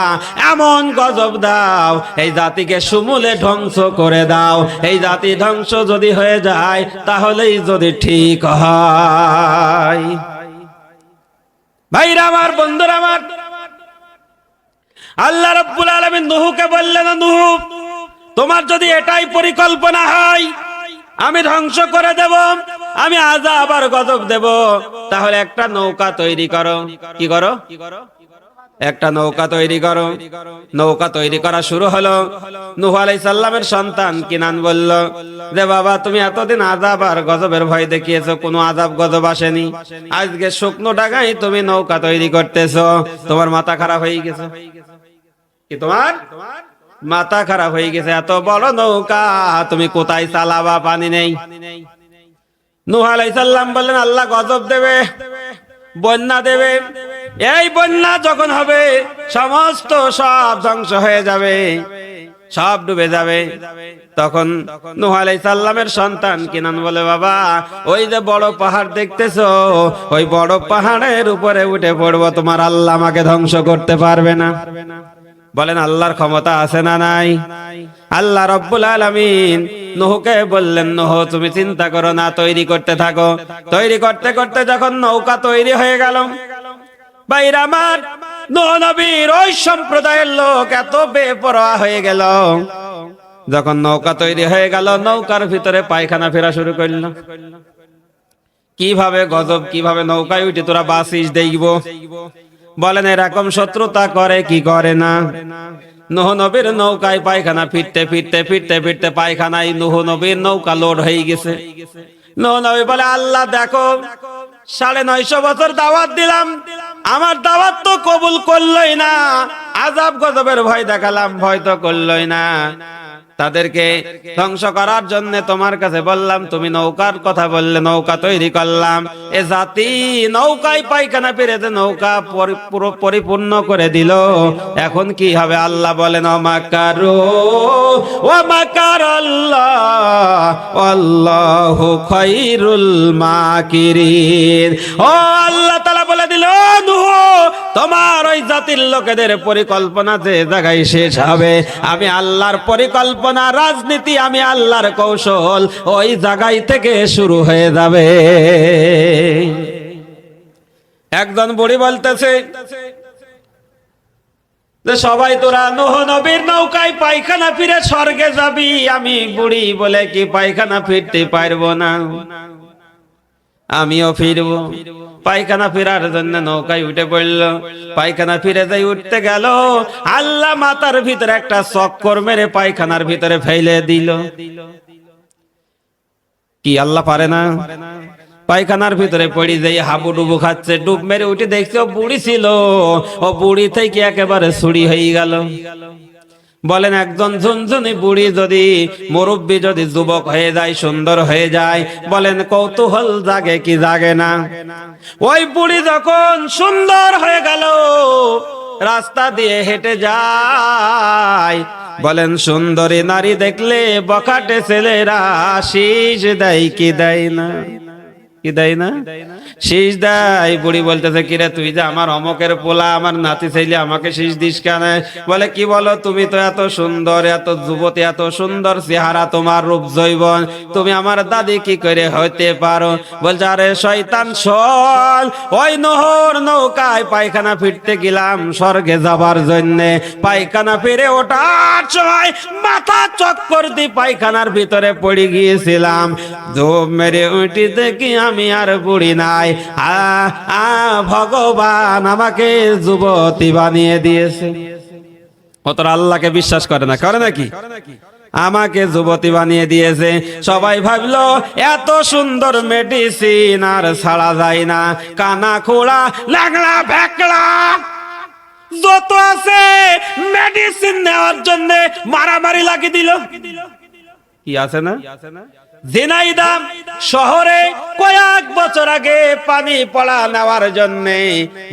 এমন গজব দাও, এই জাতিকে সমূলে ধ্বংস করে দাও। এই জাতি ধ্বংস যদি হয়ে যায়, তাহলেই যদি ঠিক হয়। ভাইরা আমার, বন্ধুরা আমার, আল্লাহ রাব্বুল আলামিন নূহকে বললেন, নূহ, তোমার যদি এটাই পরিকল্পনা হয় আমি ধ্বংস করে দেব, আমি আযাব আর গজব দেব, তাহলে একটা নৌকা তৈরি করো। কি করো? একটা নৌকা তৈরি করো। নৌকা তৈরি করা শুরু হলো। নূহ আলাইহিস সালামের সন্তান কিনান বলল যে, বাবা, তুমি এতদিন আযাব আর গজবের ভয় দেখিয়েছো, কোনো আযাব গজব আসেনি, আজকে শুকনো ডাঙায় তুমি নৌকা তৈরি করতেছো, তোমার মাথা খারাপ হয়ে গেছে। কি তোমার মাথা খারাপ হয়ে গেছে? এত বড় নৌকা তুমি কোথায় চালাবা? পানি নেই। নূহ আলাইহিস সালাম বললেন, আল্লাহ গজব দেবে, বন্যা দেবে। এই বন্যা যখন হবে, সমস্ত সব ধ্বংস হয়ে যাবে, সব ডুবে যাবে। তখন নূহ আলাইহিস সালামের সন্তান কিনান বলে, বাবা, ওই যে বড় পাহাড় দেখতেছো, ওই বড় পাহাড়ের উপরে উঠে পড়বো, তোমার আল্লাহ আমাকে ধ্বংস করতে পারবে না। বলেন, আল্লাহর ক্ষমতা আছে না নাই? আল্লাহ রাব্বুল আলামিন নূহকে বললেন, নূহ, তুমি চিন্তা করো না, তৈরি করতে থাকো। তৈরি করতে করতে যখন নৌকা তৈরি হয়ে গেল, ভাইরা আমার, নূহ নবীর ওই সম্প্রদায়ের লোক এত বেপরোয়া হয়ে গেল, যখন নৌকা তৈরি হয়ে গেল, নৌকার ভিতরে পায়খানা ফেরা শুরু করলো। কিভাবে গজব, কিভাবে নৌকায় উঠে তোরা বাসিস দেখব। বলেন, এরকম শত্রুতা করে কি করে না? নূহ নবীর নৌকায় পায়খানা ফিরতে ফিরতে ফিরতে ফিরতে পায়খানায় নূহ নবীর নৌকা লোড হয়ে গেছে। নূহ নবী বলে, আল্লাহ দেখো, 950 বছর দাওয়াত দিলাম, আমার দাওয়াত তো কবুল করলই না, আযাব গজবের ভয় দেখালাম, ভয় তো করলই না। তাদেরকে ধ্বংস করার জন্য তোমার কাছে বললাম, তুমি নৌকার কথা বললে, নৌকা তৈরি করলাম। এ জাতি নৌকায় পায়খানা পেরেছে, নৌকা পুরো পরিপূর্ণ করে দিল। এখন কি হবে? আল্লাহ বলেন, ওমাকারু ওমাকারাল্লাহ আল্লাহু খায়রুল মাকিরিন। ও আল্লাহ তাআলা বলে দিল, নূহ, তোমার ওই জাতির লোকেদের পরিকল্পনা যে জায়গায় শেষ হবে, আমি আল্লাহর পরিকল্পনা, রাজনীতি, আমি আল্লাহর কৌশল ওই জায়গায় থেকে শুরু হয়ে যাবে। একজন বুড়ি বলতেছে যে, সবাই তোরা নূহ নবীর নৌকায় পায়খানা ফিরে স্বর্গে যাবি, আমি বুড়ি বলে কি পায়খানা ফিরতে পারবো না? আমিও ফিরবো। পায়খানা ফেরার জন্য নৌকায় উঠে পড়ল। পায়খানা ফিরে যাই, উঠতে গেল, আল্লাহ মাথার ভিতরে একটা চক্কর মেরে পায়খানার ভিতরে ফেলে দিল। কি আল্লাহ পারে না? পায়খানার ভিতরে পড়ে যাই হাবুডুবু খাচ্ছে। ডুব মেরে উঠে দেখছে ও বুড়ি ছিল, ও বুড়ি থেকে একেবারে ছুরি হয়ে গেল। বলেন একজন ঝুনঝুনি বুড়ি যদি মুরব্বী যদি যুবক হয়ে যায়, সুন্দর হয়ে যায়, বলেন কৌতূহল জাগে কি জাগে না? ওই বুড়ি যখন সুন্দর হয়ে গেল, রাস্তা দিয়ে হেঁটে যায়, বলেন সুন্দরী নারী দেখলে বখাটে ছেলেরা শীষ দেয় কি দেয় না? কি দেয় না? শীষ দেয়। বুড়ি বলতেছে, কিরে তুই যে আমার অমকের পোলা, আমার নাতি ছেলে, আমাকে শীষ দিস কেন? বলে কি বলো, তুমি তো এত সুন্দর, এত যুবতী, এত সুন্দর চেহারা, তোমার রূপ যৌবন, তুমি আমার দাদি কি করে হইতে পারো? বলছে আরে শয়তান শোন, ওই নহর নৌকায় পায়খানা ফিরতে গেলাম স্বর্গে যাবার জন্যে। পায়খানা ফিরে ওঠার সময় মাথা চক্কর দিয়ে পায়খানার ভিতরে পড়ে গিয়েছিলাম। ধূপ মেরে উঠি দেখি আমি আর বুড়ি নাই। ভগবান আমাকে যুবতী বানিয়ে দিয়েছে। ও তোর আল্লাহকে বিশ্বাস করে না, করে নাকি? আমাকে যুবতী বানিয়ে দিয়েছে। সবাই ভাবলো এত সুন্দর মেডিসিন আর ছাড়া যায় না। কানা খোড়া লাগলা ভেকলা যত আছে মেডিসিন নেওয়ার জন্য মারামারি লাগিয়ে দিল। কি আছে না? ঝিনাইদহ শহরে কয়েক বছর আগে পানি পড়া নেওয়ার জন্য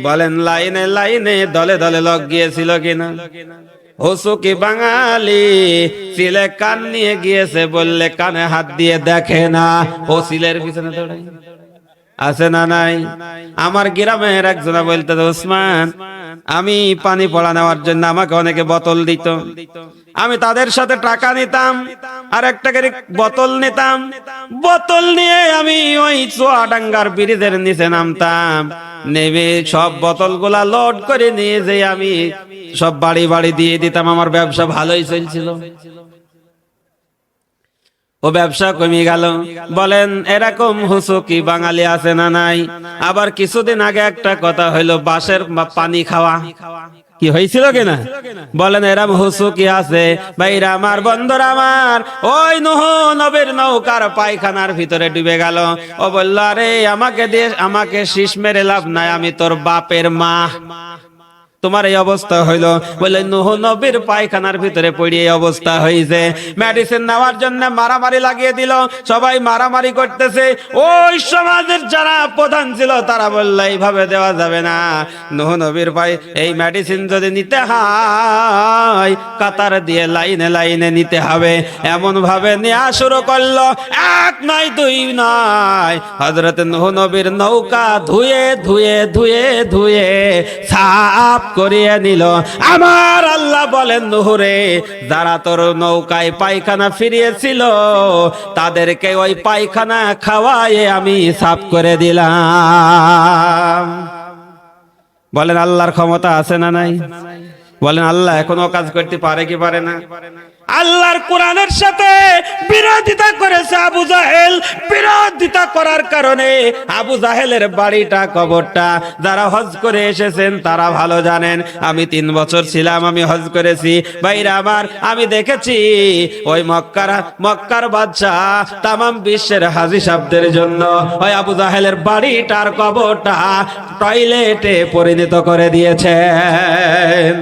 বলেন লাইনে লাইনে দলে দলে লোক গিয়েছিল কিনা? হুসুকি বাঙালি সিলে কান নিয়ে গিয়েছে, বললে কানে হাত দিয়ে দেখে না, ও সিলের পিছনে দৌড়াই। আছে না নাই? আমার গ্রামের একজনা বলতে, ওসমান আমি পানি পড়া নেওয়ার জন্য আমাকে অনেকে বোতল দিত, আমি তাদের সাথে টাকা নিতাম আর একটা করে বোতল নিতাম। বোতল নিয়ে আমি ওই চুয়াডাঙ্গার ব্রিজের নিচে নামতাম, নেমে সব বোতলগুলা লোড করে নিয়ে যে আমি সব বাড়ি বাড়ি দিয়ে দিতাম। আমার ব্যবসা ভালোই চলছিল। ও ব্যবসা কমে গেল। বলেন এরকম হুসুকি বাঙালি আছে না নাই? আবার কিছুদিন আগে একটা কথা হইলো, বাঁশের পানি খাওয়া। কি হয়েছিল কিনা? বলেন এরম হুসুকি আছে ভাইরা আমার, বন্ধুরা আমার। ওই নূহ নবীর নৌকার পায়খানার ভিতরে ডুবে গেল। ও বলল আরে আমাকে দিয়ে আমাকে শীষ মেরে লাভ নাই, আমি তোর বাপের মা। তোমার এই অবস্থা হইল। বলে নূহ নবীর পায়খানার ভিতরে পড়ে এই অবস্থা হয়েছে। মেডিসিন নেওয়ার জন্য মারামারি লাগিয়ে দিল। সবাই মারামারি করতেছে। ওই সমাজের যারা প্রধান ছিল তারা বলল এইভাবে দেওয়া যাবে না, নূহ নবীর এই মেডিসিন যদি নিতে হয় কাতার দিয়ে লাইনে লাইনে নিতে হবে। এমন ভাবে নেওয়া শুরু করলো, এক নয় দুই নয়, হযরত নূহ নবীর নৌকা ধুয়ে ধুয়ে ধুয়ে ধুয়ে সাফ করিয়ে নিল। আমার আল্লাহ বলেন নূহরে, যারা তোর নৌকায় পায়খানা ফিরিয়েছিল তাদেরকে ওই পায়খানা খাওয়ায়ে আমি সাফ করে দিলাম। বলেন আল্লাহর ক্ষমতা আছে না নাই? বলেন আল্লাহ এখনো কাজ করতে পারে কি পারে না? আল্লাহর কোরআনের সাথে বিরোধিতা করেছে আবু জাহেল। বিরোধিতা করার কারণে আবু জাহেলের বাড়িটা, কবরটা যারা হজ করে এসেছেন তারা ভালো জানেন। আমি 3 বছর ছিলাম, আমি হজ করেছি ভাইরা আমার। আমি দেখেছি ওই মক্কার বাদশাহ তামাম বিশ্বের হাজী সাহেবদের জন্য ওই আবু জাহেলের বাড়িটার কবরটা টয়লেটে পরিণত করে দিয়েছেন।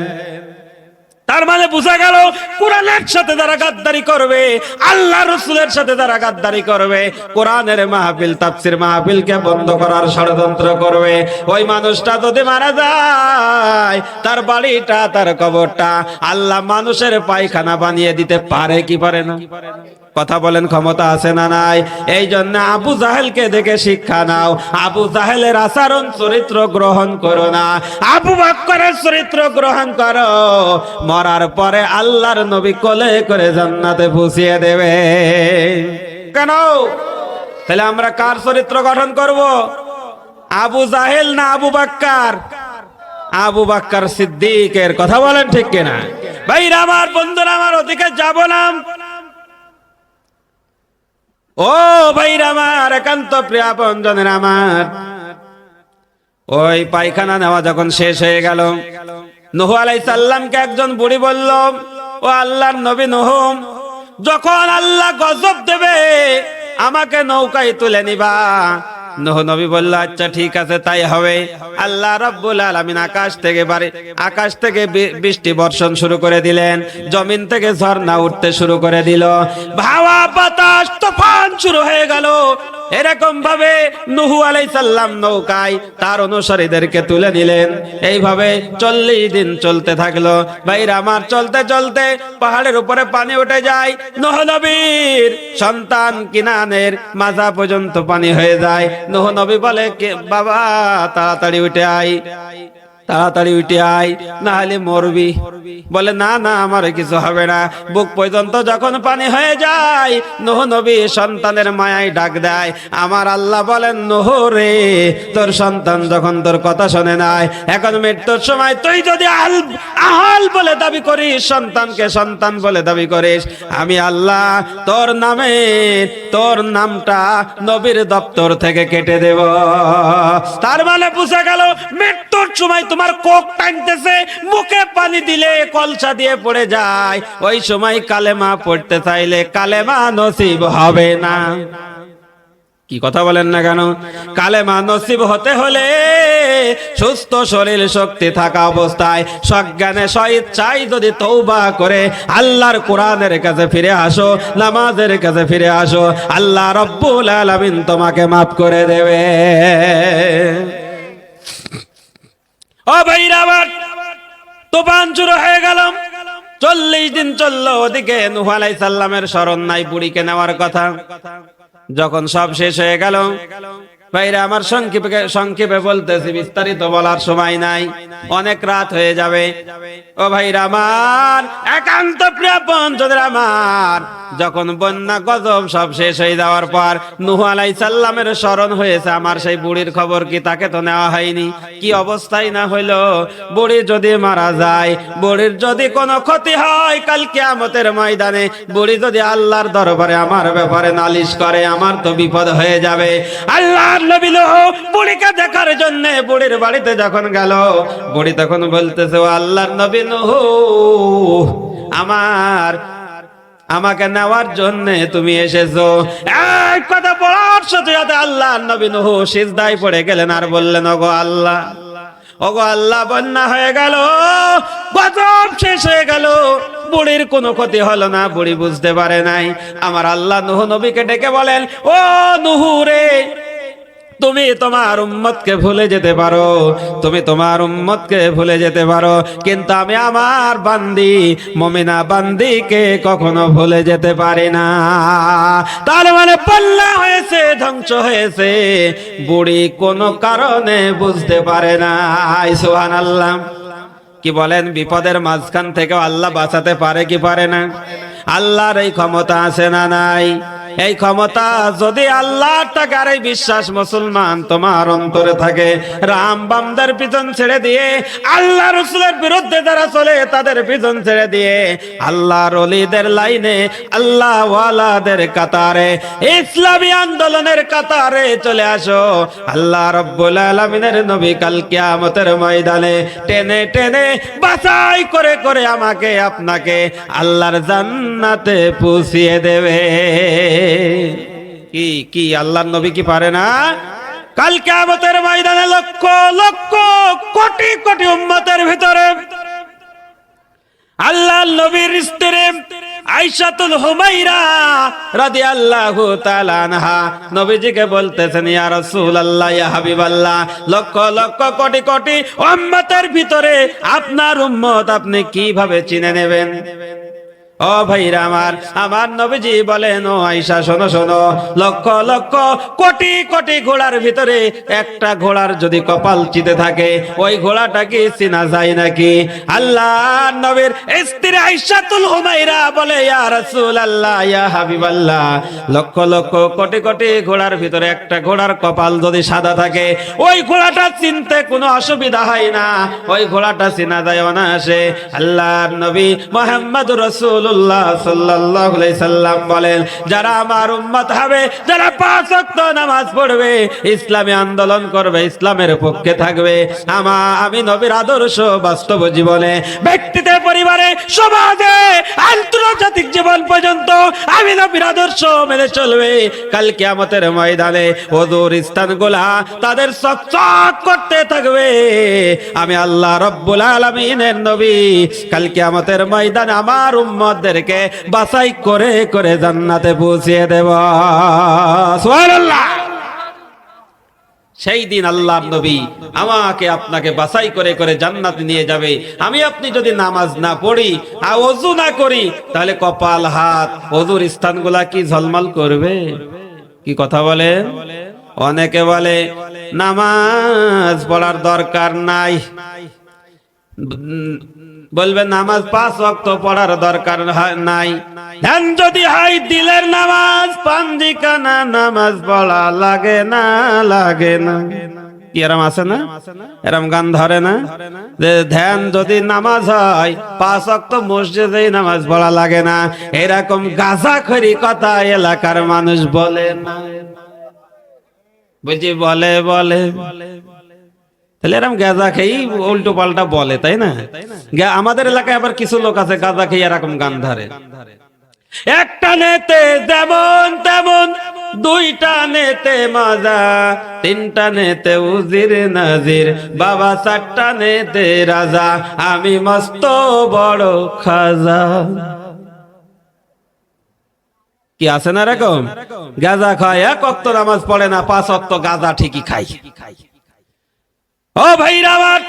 তার মানে বোঝা গেল কোরআনের সাথে যারা গাদ্দারি করবে, আল্লাহ রাসূলের সাথে যারা গাদ্দারি করবে, কোরআনের মাহফিল তাফসীর মাহফিলকে বন্ধ করার ষড়যন্ত্র করবে, ওই মানুষটা যদি মারা যায় তার বাড়িটা, তার কবরটা আল্লাহ মানুষের পায়খানা বানিয়ে দিতে পারে কি পারে না? কথা বলেন ক্ষমতা আছে না নাই? এই জন্য আবু জাহেলকে দেখে শিক্ষা নাও। আবু জাহেলের আচরণ চরিত্র গ্রহণ করো না, আবু বকরের চরিত্র গ্রহণ করো। মরার পরে আল্লাহর নবী কোলে করে জান্নাতে পৌঁছিয়ে দেবে। কেন? তাহলে আমরা কার চরিত্র গঠন করব? আবু জাহেল না আবু বকর? আবু বকর সিদ্দিকের। কথা বলেন ঠিক কিনা? ভাইরা আমার, বন্ধুরা আমার, ওদিকে যাব না। ও ভাইরা আমার, একান্ত প্রিয় আপনজনের আমার, ওই পায়খানা নেওয়া যখন শেষ হয়ে গেল, নূহ আলাইহিস সালামকে একজন বুড়ি বলল, ও আল্লাহর নবী নূহ, যখন আল্লাহ গজব দেবে আমাকে নৌকায় তুলে নিবা। নূহ নবী বলল, আচ্ছা ঠিক আছে, তাই হবে। আল্লাহ রাব্বুল আলামিন আকাশ থেকে বৃষ্টি বর্ষণ শুরু করে দিলেন, জমিন থেকে ঝর্ণা উঠতে শুরু করে দিল, হাওয়া বাতাস তুফান শুরু হয়ে গেল। এরকম ভাবে নূহ আলাইহিস সালাম নৌকায় তার অনুসারীদেরকে তুলে নিলেন। এইভাবে 40 দিন চলতে থাকলো। ভাইরা আমার, চলতে চলতে পাহাড়ের উপরে পানি উঠে যায়। নূহ নবীর সন্তান কিনানের মাজা পর্যন্ত পানি হয়ে যায়। নূহ নবী বলে, বাবা তাড়াতাড়ি উঠে আয়, তাড়াতাড়ি উঠে আয়, না হলে মরবি। বলে, না না, আমার কিছু হবে না। বুক পর্যন্ত যখন পানি হয়ে যায়, নূহ নবী সন্তানের মায়ায় ডাক দেয়। আমার আল্লাহ বলেন, নূহ রে, তোর সন্তান যখন তোর কথা শোনে নাই, এখন মৃত্যুর সময় তুই যদি আহাল বলে দাবি করিস, সন্তানকে সন্তান বলে দাবি করিস, আমি আল্লাহ তোর নামটা নবীর দপ্তর থেকে কেটে দেব। তার মানে বুঝা গেল, মৃত্যুর সময় তোমার কোক টানতেছে, মুখে পানি দিলে কলসা দিয়ে পড়ে যায়, ওই সময় কালেমা পড়তে চাইলে কালেমা নসিব হবে না। কি কথা বলেন না কেন? কালেমা নসিব হতে হলে সুস্থ শরীর শক্তি থাকা অবস্থায় সজ্ঞানে স্বইচ্ছায় যদি তওবা করে আল্লাহর কোরআনের কাছে ফিরে আসো, নামাজের কাছে ফিরে আসো, আল্লাহ রাব্বুল আলামিন তোমাকে মাফ করে দেবে। ও ভাইরা আমার, তুফান শুরু হয়ে গেল, 40 দিন চললো। ওদিকে নূহ আলাইহিস সালামের স্মরণ নাই বুড়িকে নেওয়ার কথা। যখন সব শেষ হয়ে গেল, ভাইরা আমার, সংক্ষেপে বলতেছি, বিস্তারিত বলার সময় নাই, অনেক রাত হয়ে যাবে। ও ভাইরা আমার, একান্ত প্রিয় বন্ধুদের আমার, যখন বন্যা গজব সব শেষ হয়ে যাওয়ার পর নূহ আলাইহিস সালামের স্মরণ হয়েছে, আমার সেই বুড়ির খবর কি? তাকে তো নেওয়া হয়নি। কি অবস্থায় না হইলো, বুড়ি যদি মারা যায়, বুড়ির যদি কোনো ক্ষতি হয়, কাল কিয়ামতের ময়দানে বুড়ি যদি আল্লাহর দরবারে আমার ব্যাপারে নালিশ করে, আমার তো বিপদ হয়ে যাবে। আল্লাহর নবী নূহ বুড়িকে দেখার জন্য বুড়ির বাড়িতে যখন গেল, বুড়ি তখন বলতেছে, ও আল্লাহর নবী নূহ, আমাকে নেওয়ার জন্য তুমি এসেছো। এক কথা বলার সাথে সাথে আল্লাহর নবী নূহ সিজদায় পড়ে গেলেন আর বললেন, ওগো আল্লাহ, বন্যা হয়ে গেল, গজব শেষ হয়ে গেল, বুড়ির কোনো ক্ষতি হলো না, বুড়ি বুঝতে পারে নাই। আমার আল্লাহ নূহ নবীকে ডেকে বলেন, ও নূহ রে, তুমি তোমার উম্মতকে ভুলে যেতে পারো, কিন্তু আমি আমার বান্দি মুমিনা বান্দিকে কখনো ভুলে যেতে পারি না। তার মানে পাল্লা হয়েছে, ধ্বংস হয়েছে, বুড়ি কোনো কারণে বুঝতে পারে না। সুবহানাল্লাহ। কি বলেন? বিপদের মাঝখান থেকে আল্লাহ বাঁচাতে পারে কি পারে না? আল্লাহর এই ক্ষমতা আছে না নাই? এই ক্ষমতা যদি আল্লাহর টাকার এই বিশ্বাস মুসলমান তোমার অন্তরে থাকে, রাম বামদের পিছন ছেড়ে দিয়ে, আল্লাহ রাসূলের বিরুদ্ধে যারা চলে তাদের পিছন ছেড়ে দিয়ে, আল্লাহর ওলিদের লাইনে, আল্লাহ ওয়ালাদের কাতারে, ইসলামী আন্দোলনের কাতারে চলে আসো। আল্লাহ রাব্বুল আলামিনের নবী কাল কিয়ামতের ময়দানে টেনে টেনে বাছাই করে করে আমাকে আপনাকে আল্লাহর জান্নাতে পৌঁছিয়ে দেবে। কি আল্লাহর নবী কি পারে না? কাল কিয়ামতের ময়দানে লক্ষ লক্ষ কোটি কোটি উম্মতের ভিতরে আল্লাহর নবীর স্ত্রী আয়েশাতুল হুমাইরা রাদিয়াল্লাহু তাআলা আনহা নবীজিকে বলতেছেন, ইয়া রাসূলুল্লাহ, ইয়া হাবিবাল্লাহ, লক্ষ লক্ষ কোটি কোটি উম্মতের ভিতরে আপনার উম্মত আপনি কিভাবে চিনে নেবেন? ও ভাইরা আমার নবীজি বলেন, ও আয়েশা, শোনো শোনো, লক্ষ লক্ষ কোটি কোটি ঘোড়ার ভিতরে একটা ঘোড়ার যদি কপাল চিতে থাকে, ওই ঘোড়াটা কি চিনা যায় নাকি? আল্লাহর নবীর স্ত্রী আয়েশাতুল হুমাইরা বলে, ইয়া রাসূলুল্লাহ, ইয়া হাবিবাল্লাহ, লক্ষ লক্ষ কোটি কোটি ঘোড়ার ভিতরে একটা ঘোড়ার কপাল যদি সাদা থাকে, ওই ঘোড়াটা চিনতে কোনো অসুবিধা হয় না, ওই ঘোড়াটা চিনা যায় অনায়াসে। আল্লাহর নবী মুহাম্মদুর রাসূলুল্লাহ রাসূলুল্লাহ সাল্লাল্লাহু আলাইহি সাল্লাম বলেন, যারা আমার উম্মত হবে, যারা 5 ওয়াক্ত নামাজ পড়বে, ইসলামী আন্দোলন করবে, ইসলামের পক্ষে থাকবে, আমি নবীর আদর্শ বাস্তব জীবনে, ব্যক্তিতে, পরিবারে, সমাজে, আন্তর্জাতিক জীবন পর্যন্ত আমি নবীর আদর্শ মেনে চলবে, কাল কিয়ামতের ময়দানে ওযুর স্থানগুলা তাদের চকচক করতে থাকবে। আমি আল্লাহ রাব্বুল আলামিনের নবী কাল কিয়ামতের ময়দানে আমার উম্মতদেরকে বাছাই করে করে জান্নাতে পৌঁছিয়ে দেব। সুবহানাল্লাহ। সেই দিন আল্লাহর নবী আমাকে আপনাকে বাছাই করে করে জান্নাতে নিয়ে যাবে। আমি আপনি যদি নামাজ না পড়ি আর ওযু না করি, তাহলে কপাল, হাত, ওযুর স্থানগুলা কি ঝলমল করবে? কি কথা বলে? অনেকে বলে নামাজ পড়ার দরকার নাই, বলবে নামাজ 5 ওয়াক্ত পড়ার দরকার নাই। ধ্যান যদি হয় দিলের নামাজ, পাঞ্জিকানা নামাজ পড়া লাগে না, লাগে না। কি এরম আছে না? এরম গান ধরে না যে ধ্যান যদি নামাজ হয় 5 ওয়াক্ত মসজিদে নামাজ পড়া লাগে না। এরকম গাঁজাখড়ি কথা এলাকার মানুষ বলে না, বুঝি বলে বলে তাহলে এরকম গাঁজা খেয়ে উল্টো পাল্টা বলে, তাই না? আমাদের এলাকায় আবার কিছু লোক আছে গাঁজা খেয়ে এরকম গান ধরে, একটা নেতে যেমন তেমন, দুইটা নেতে মাজা, তিনটা নেতে উজির নাজির, বাবা 4টা নেতে রাজা, আমি মস্ত বড় খাজা। কি আছে না এরকম? গাঁজা খায়, 1 ওয়াক্ত নামাজ পড়ে না, 5 ওয়াক্ত গাঁজা ঠিকই খাই। ও ভাইরা আমার,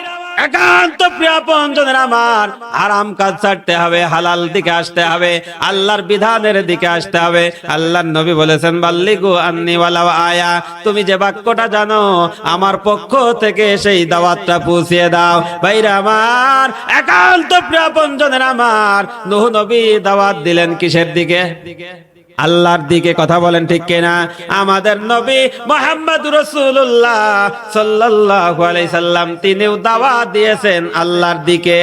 একান্ত প্রিয় আপনজনের আমার, হারাম কাজ ছাড়তে হবে, হালাল দিকে আসতে হবে, আল্লাহর বিধানের দিকে আসতে হবে। আল্লাহর নবী বলেছেন, বাল্লিগু আন্নি ওয়ালাউ আয়া, তুমি যে বাক্যটা জানো আমার পক্ষ থেকে সেই দাওয়াতটা পৌঁছিয়ে দাও। ভাইরা আমার, একান্ত প্রিয় আপনজনের আমার, নূহ নবী দাওয়াত দিলেন কিসের দিকে? আল্লাহর দিকে। কথা বলেন ঠিক কিনা? আমাদের নবী মুহাম্মদুর রাসূলুল্লাহ সাল্লাল্লাহু আলাইহি সাল্লাম তিনিও দাওয়াত দিয়েছেন আল্লাহর দিকে।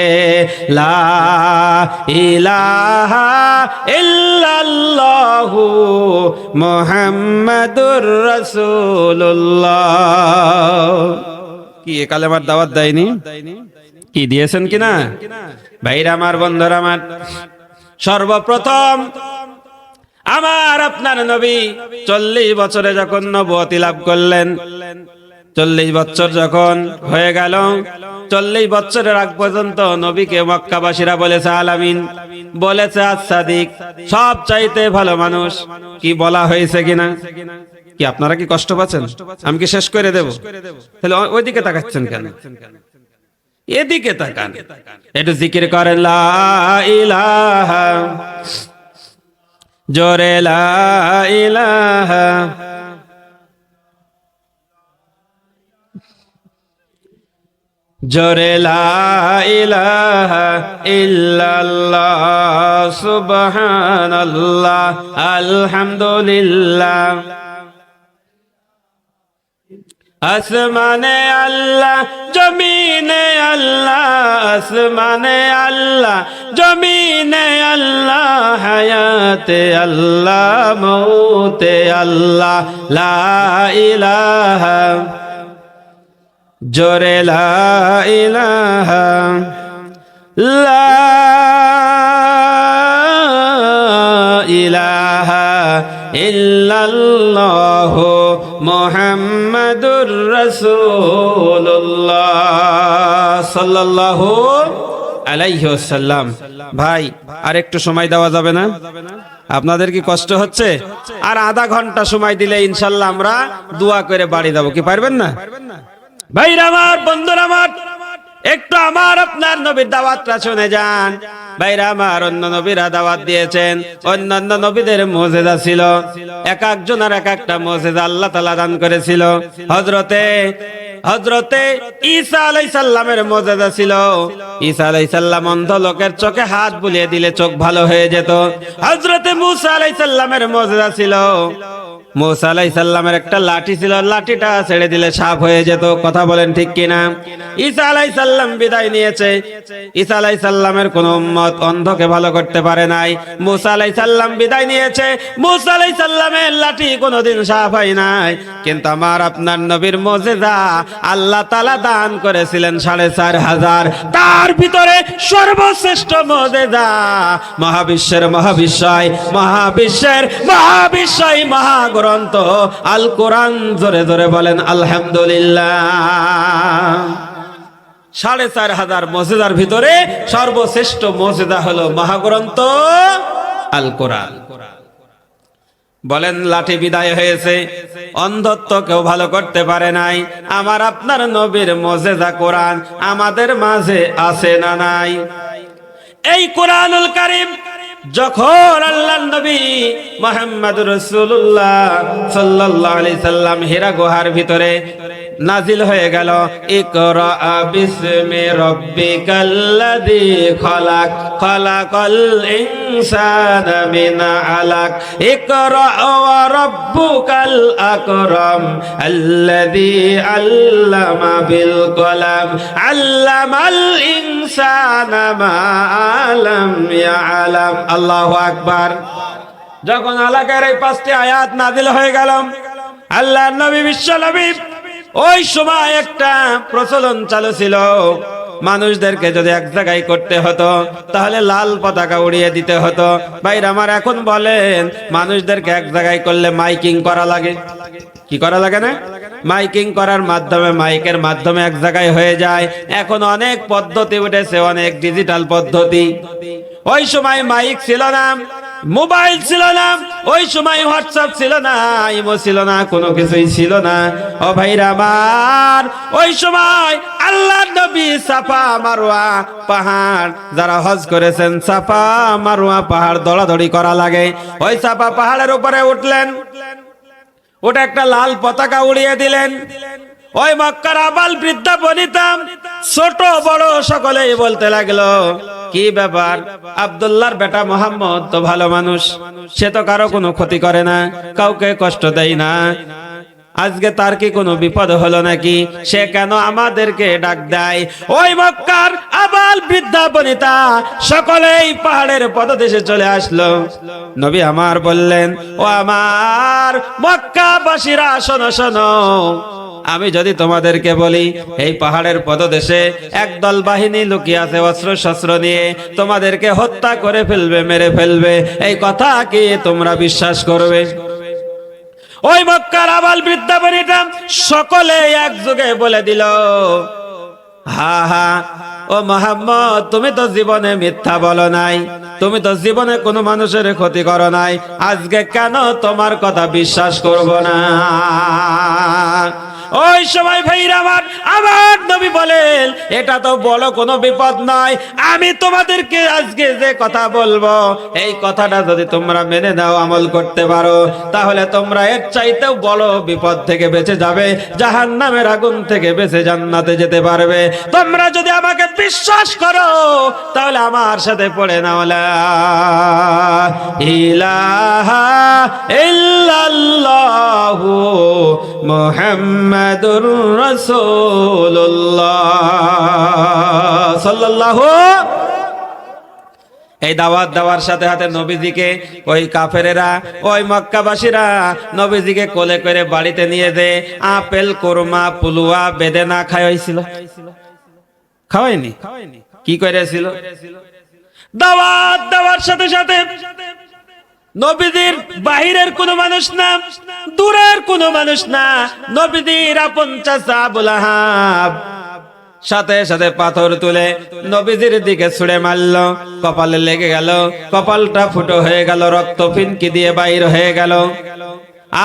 লা ইলাহা ইল্লাল্লাহু মুহাম্মাদুর রাসূলুল্লাহ। কি এ কালেমার দাওয়াত দেয়নি? কি দিয়েছেন কিনা? ভাইরা আমার, বন্ধুরা আমার, সর্বপ্রথম আমার আপনার নবী 40 বছরে যখন নবুয়তি লাভ করলেন, 40 বছর যখন হয়ে গেল, 40 বছরের আগ পর্যন্ত নবীকে মক্কাবাসীরা বলেছে আল আমিন, বলেছে আস-সাদিক, সব চাইতে ভালো মানুষ। কি বলা হয়েছে কিনা? কি আপনারা কি কষ্ট পাচ্ছেন? আমি কি শেষ করে দেব? তাহলে ওইদিকে তাকাচ্ছেন কেন? এদিকে তাকান, একটু জিকির করেন লা ইলাহা, জোরে লা ইলাহা, জোরে লা ইলাহা ইল্লাল্লাহ, সুবহানাল্লাহ, আলহামদুলিল্লাহ। আসমানে আল্লাহ, জমিনে আল্লাহ, আসমানে আল্লাহ, জমিনে আল্লাহ, হায়াতে আল্লাহ, মৌতে আল্লাহ, লা ইলাহা, জোরে লা ইলাহা, লা ইলাহা ইল্লাল্লাহু মুহাম্মাদুর রাসূলুল্লাহ সাল্লাল্লাহু আলাইহি ওয়াসাল্লাম। ভাই, আর একটু সময় দেওয়া যাবে না? আপনাদের কি কষ্ট হচ্ছে? আর আধা ঘন্টা সময় দিলে ইনশাআল্লাহ আমরা দোয়া করে বাড়ি যাব। কি পারবেন না? ভাইরা আমার, বন্ধুরা আমার, একটু আমার আপনার নবীর দাওয়াতটা শুনে যান। ভাইরা আমার, অন্য নবীরা দাওয়াত দিয়েছেন, অন্যান্য নবীদের মুজিজা ছিল, এক একজনের এক একটা মুজিজা আল্লাহ তাআলা দান করেছিল। হযরতে হযরতে ঈসা আলাইহিস সালামের মুজিজা ছিল। ঈসা আলাইহিস সালাম অন্ধ লোকের চোখে হাত বুলিয়ে দিলে চোখ ভালো হয়ে যেত। হযরতে মূসা আলাইহিস সালামের মুজিজা ছিল, মূসা আলাইহিস সালামের একটা লাঠি ছিল, লাঠিটা ছেড়ে দিলে সাপ হয়ে যেত। কথা বলেন ঠিক কিনা? ঈসা আলাইহিস সালাম বিদায় নিয়েছে, ঈসা আলাইহিস সালামের কোন উম্মত অন্ধকে ভালো করতে পারে নাই। মূসা আলাইহিস সালাম বিদায় নিয়েছে, মূসা আলাইহিস সালামের লাঠি কোনদিন সাপ হয় নাই। কিন্তু আমার আপনার নবীর মুজিজা আল্লাহ তাআলা দান করেছিলেন ৪৫০০০, তার ভিতরে সর্বশ্রেষ্ঠ মুজিজা মহাবিশ্বের মহাবিশ্বয় মহাবিশ্বের মহাবিশ্বয় মহাগ্রন্থ আল কোরআন। জোরে জোরে বলেন আলহামদুলিল্লাহ। ৪৫০০০ মুজিজার ভিতরে সর্বশ্রেষ্ঠ মুজিজা হলো মহাগ্রন্থ আল কোরআন। বলেন লাঠি বিদায় হয়েছে, অন্ধত্ব কেউ ভালো করতে পারে নাই। আমার আপনার নবীর মুজিজা কোরআন আমাদের মাঝে আছে না নাই? এই কোরআনুল কারীম যখন আল্লাহর নবী মুহাম্মদুর রাসূলুল্লাহ সাল্লাল্লাহু আলাইহি সাল্লাম হীরা গুহার ভিতরে নাজিল হয়ে গেল, ইকরা বিসমি রাব্বিকাল্লাযী খলাক খলাকাল ইনসানা মিন আলাক ইকরা ওয়া রাব্বুকাল আকরাম আল্লাযী আল্লামা বিল কলাম আল্লামাল ইনসানা মা লাম ইয়ালাম। আল্লাহু আকবার। যখন আলাকের এই 5টি আয়াত নাজিল হয়ে গেল, আল্লাহর নবী বিশ্ব নবী ওই সময় একটা প্রচলন চালু ছিল, মানুষদেরকে যদি এক জায়গায় করতে হতো তাহলে লাল পতাকা উড়িয়ে দিতে হতো। ভাইরা আমার, এখন বলেন মানুষদেরকে এক জায়গায় করলে মাইকিং করা লাগে, কি করা লাগে না? মাইকিং করার মাধ্যমে, মাইকের মাধ্যমে এক জায়গায় হয়ে যায়। এখন অনেক পদ্ধতি উঠেছে, অনেক ডিজিটাল পদ্ধতি। ওই সময় মাইক ছিল না, মোবাইল ছিল না, ওই সময় হোয়াটসঅ্যাপ ছিল না, ইমো ছিল না, কোনো কিছুই ছিল না। ও ভাইরা আমার, ওই সময় আল্লাহর নবী সাফা মারওয়া পাহাড়, যারা হজ করেছেন সাফা মারওয়া পাহাড় দৌড়াদৌড়ি করা লাগে। ওই সাফা পাহাড়ের উপরে উঠলেন, ওটা একটা লাল পতাকা উড়িয়ে দিলেন। ওই মক্কার আবাল বৃদ্ধা বনিতা ছোট বড় সকলেই বলতে লাগলো, কি ব্যাপার, আব্দুল্লাহর বেটা মোহাম্মদ তো ভালো মানুষ, সে তো কারো কোনো ক্ষতি করে না, কাউকে কষ্ট দেয় না, আজকে তার কি কোনো বিপদ হলো নাকি? সে কেন আমাদেরকে ডাক দেয়? ওই মক্কার আবাল বৃদ্ধা বনিতা সকলেই পাহাড়ের পদদেশে চলে আসলো। নবী আমার বললেন, ও আমার মক্কাবাসীরা, শোনো শোনো, আমি যদি তোমাদেরকে বলি এই পাহাড়ের পদদেশে একদল বাহিনী লুকিয়ে আছে অস্ত্র শস্ত্র নিয়ে, তোমাদেরকে হত্যা করে ফেলবে, মেরে ফেলবে, এই কথা কি তোমরা বিশ্বাস করবে? ওই মক্কার আবাল বৃদ্ধা বনিতা সকলে একযোগে বলে দিল, হা হা, ও মুহাম্মদ, তুমি তো জীবনে মিথ্যা বলো নাই, তুমি তো জীবনে কোনো মানুষের ক্ষতি করো নাই, আজকে কেন তোমার কথা বিশ্বাস করব না? ওই সময় ভাইরা আমার নবী বলেন, এটা তো বড় কোনো বিপদ নয়, আমি তোমাদেরকে আজকে যে কথা বলবো, এই কথাটা যদি তোমরা মেনে নাও, আমল করতে পারো, তাহলে তোমরা এর চাইতেও বড় বিপদ থেকে বেঁচে যাবে, জাহান্নামের আগুন থেকে বেঁচে জান্নাতে যেতে পারবে। তোমরা যদি আমাকে বিশ্বাস করো তাহলে আমার সাথে পড়ে নাও, লা ইলাহা ইল্লাল্লাহু মুহাম্মাদুর রাসূলুল্লাহ সাল্লাল্লাহু। এই দাওয়াত দেওয়ার সাথে সাথে নবীজিকে ওই কাফেরেরা, ওই মক্কাবাসীরা নবীজিকে কোলে করে বাড়িতে নিয়ে যে আপেল, কোরমা, পুলুয়া বেদেনা খাওয়াইছিল। খাওয়াইনি? কি করেছিল? দাওয়াত দেওয়ার সাথে সাথে নবীজির বাহিরের কোন মানুষ না, দূরের কোন মানুষ না, নবীজির আপন চাচা আবু লাহাব সাথে সাথে পাথর তুলে নবীজির দিকে ছুঁড়ে মারল, কপালে লেগে গেল, কপালটা ফুটো হয়ে গেল, রক্ত ফিনকি দিয়ে বাইর হয়ে গেল।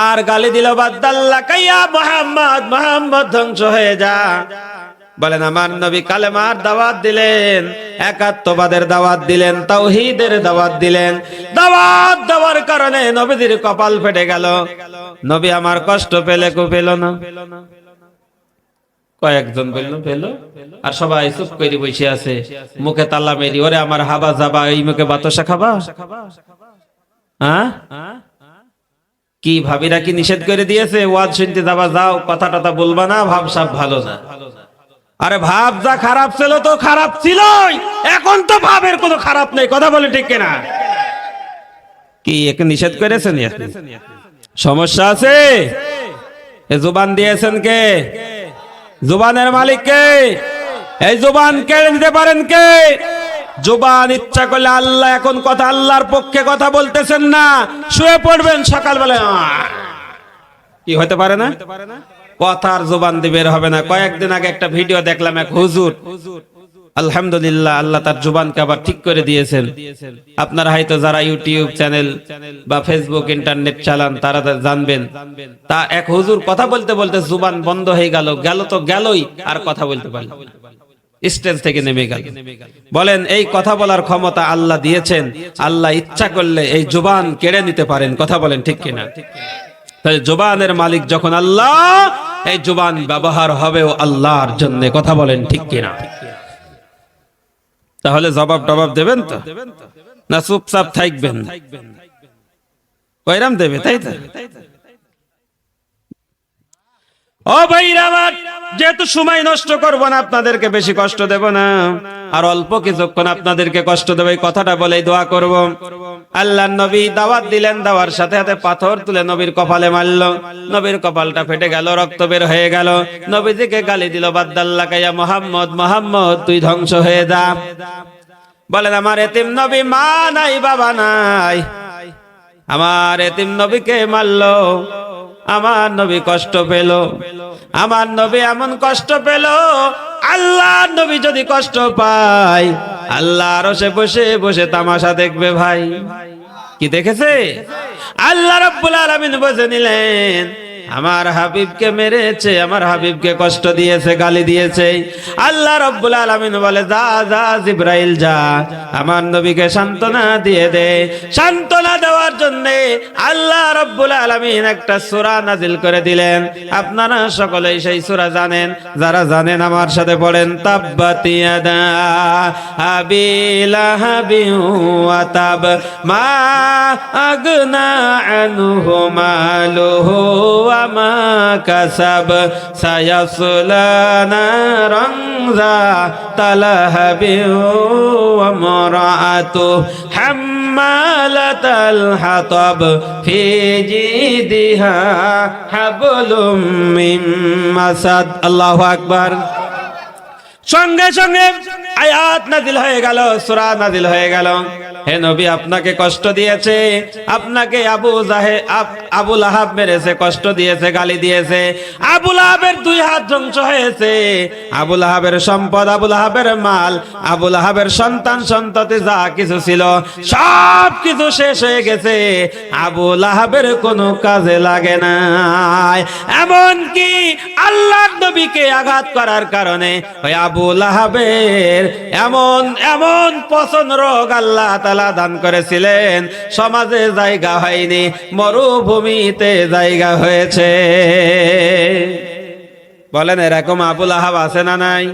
আর গালি দিল, বাদাল্লা কাইয়া মুহাম্মদ, মুহাম্মদ ধ্বংস হয়ে যা। বলেন আমার নবী কালেমার দাওয়াত দিলেন, একাত্মবাদের দাওয়াত দিলেন, তাওহীদের দাওয়াত দিলেন। দাওয়াত দেওয়ার কারণে নবীজির কপাল ফেটে গেল। নবী আমার কষ্ট পেলে কো পেল না? কয়েকজন বললো পেলো, আর সবাই চুপ করে বসে আছে, মুখে তালা মেরি। ওরে আমার হাবা যাবা, এই মুখে বাতাসা খাবা? হ্যাঁ, কি ভাবিরা কি নিষেধ করে দিয়েছে ওয়াজ শুনতে যাবা, যাও, কথা টথা বলবা না, ভাব সাব ভালো না। আরে ভাব যা খারাপ ছিল তো খারাপ ছিলই, এখন তো ভাবের কোনো খারাপ নেই, কথা বলে ঠিক কিনা? কি একে নিষেধ করেছেন? সমস্যা আছে? এ জুবান দিয়েছেন কে? জুবানের মালিক কে? এই জুবান কেড়ে নিতে পারেন কে? জুবান ইচ্ছা করলে আল্লাহ এখন কথা, আল্লাহর পক্ষে কথা বলতেছেন না, শুয়ে পড়বেন সকালবেলা, কি হতে পারে না? কথার জুবান দিয়ে বের হবে না। কয়েকদিন আগে একটা ভিডিও দেখলাম, এক হুজুর, আলহামদুলিল্লাহ আল্লাহ তার জুবানকে আবার ঠিক করে দিয়েছেন। আপনারা হয়তো যারা ইউটিউব চ্যানেল বা ফেসবুক ইন্টারনেট চালান তারা জানবেন। তা এক হুজুর কথা বলতে বলতে জুবান বন্ধ হয়ে গেল, গেল তো গেলই, আর কথা বলতে পারল না, স্টেজ থেকে নেমে গেল। বলেন এই কথা বলার ক্ষমতা আল্লাহ দিয়েছেন, আল্লাহ ইচ্ছা করলে এই জুবান কেড়ে নিতে পারেন, কথা বলেন ঠিক কিনা? তাই জুবানের মালিক যখন আল্লাহ, এই জুবান ব্যবহার হবেও আল্লাহর জন্য, কথা বলেন ঠিক কিনা? তাহলে জবাব টবাব দেবেন তো, না চুপচাপ থাকবেন? কইরাম দেবে, তাই তো? ও ভাইরা আমার, যেহেতু সময় নষ্ট করব না, আপনাদেরকে বেশি কষ্ট দেব না, আর অল্প কিছুক্ষণ আপনাদেরকে কষ্ট দেব, এই কথাটা বলেই দোয়া করব। আল্লাহর নবী দাওয়াত দিলেন, দাওয়ার সাথে সাথে পাথর তুলে নবীর কপালে মারল, নবীর কপালটা ফেটে গেল, রক্ত বের হয়ে গেল। নবীজিকে গালি দিল, বাদ্দাল্লাকা ইয়া মুহাম্মদ, মুহাম্মদ তুই ধ্বংস হয়ে যা। বলেন আমার এতিম নবী, মা নাই বাবা নাই, আমার এতিম নবীকে মারলো, আমার নবী কষ্ট পেল, আমার নবী এমন কষ্ট পেল। আল্লাহ নবী যদি কষ্ট পায়, আল্লাহ আরশে বসে বসে তামাশা দেখবে। ভাই কি দেখেছে? আল্লাহ রাব্বুল আলামিন বুঝে নিলেন, আমার হাবিবকে মেরেছে, আমার হাবিবকে কষ্ট দিয়েছে, গালি দিয়েছে। আল্লাহ রাব্বুল আলামিন বলে, যা যা জিবরাইল যা, আমার নবীকে সান্ত্বনা দিয়ে দে। সান্ত্বনা দেওয়ার জন্য আল্লাহ রাব্বুল আলামিন একটা সূরা নাজিল করে দিলেন। আপনারা সকলেই সেই সূরা জানেন, যারা জানেন আমার সাথে পড়েন, তাব্বাত ইয়াদা আবি লাহাবি ওয়া তাব, মা আগনা আনহু মালুহু মা কাসাব, সায়াসলা নারান যাতা লাহাবিন ওয়া ইমরাআতু হাম্মালাতাল হাতাব, ফি জিদিহা হাবলুম মিন মাসাদ। আল্লাহু আকবার। সঙ্গে সঙ্গে আয়াত নাজিল হয়ে গেল, সূরা নাজিল হয়ে গেল। হে নবী, আপনাকে কষ্ট দিয়েছে, আপনাকে আবু লাহাব মেরেছে, কষ্ট দিয়েছে, গালি দিয়েছে। আবু লাহাবের 2 হাত ধ্বংস হয়েছে, আবু লাহাবের সম্পদ, আবু লাহাবের মাল, আবু লাহাবের সন্তান সন্ততি যা কিছু ছিল সব কিছু শেষ হয়ে গেছে, আবু লাহাবের কোনো কাজে লাগে না। এমন কি আল্লাহর নবীকে আঘাত করার কারণে ওই আবু লাহাবের এমন এমন পচন রোগ আল্লাহ তাআলা দান করেছিলেন, সমাজে জায়গা হয়নি, মরুভূমিতে জায়গা হয়েছে। বলেন এরকম আবু লাহাব আছে না নাই?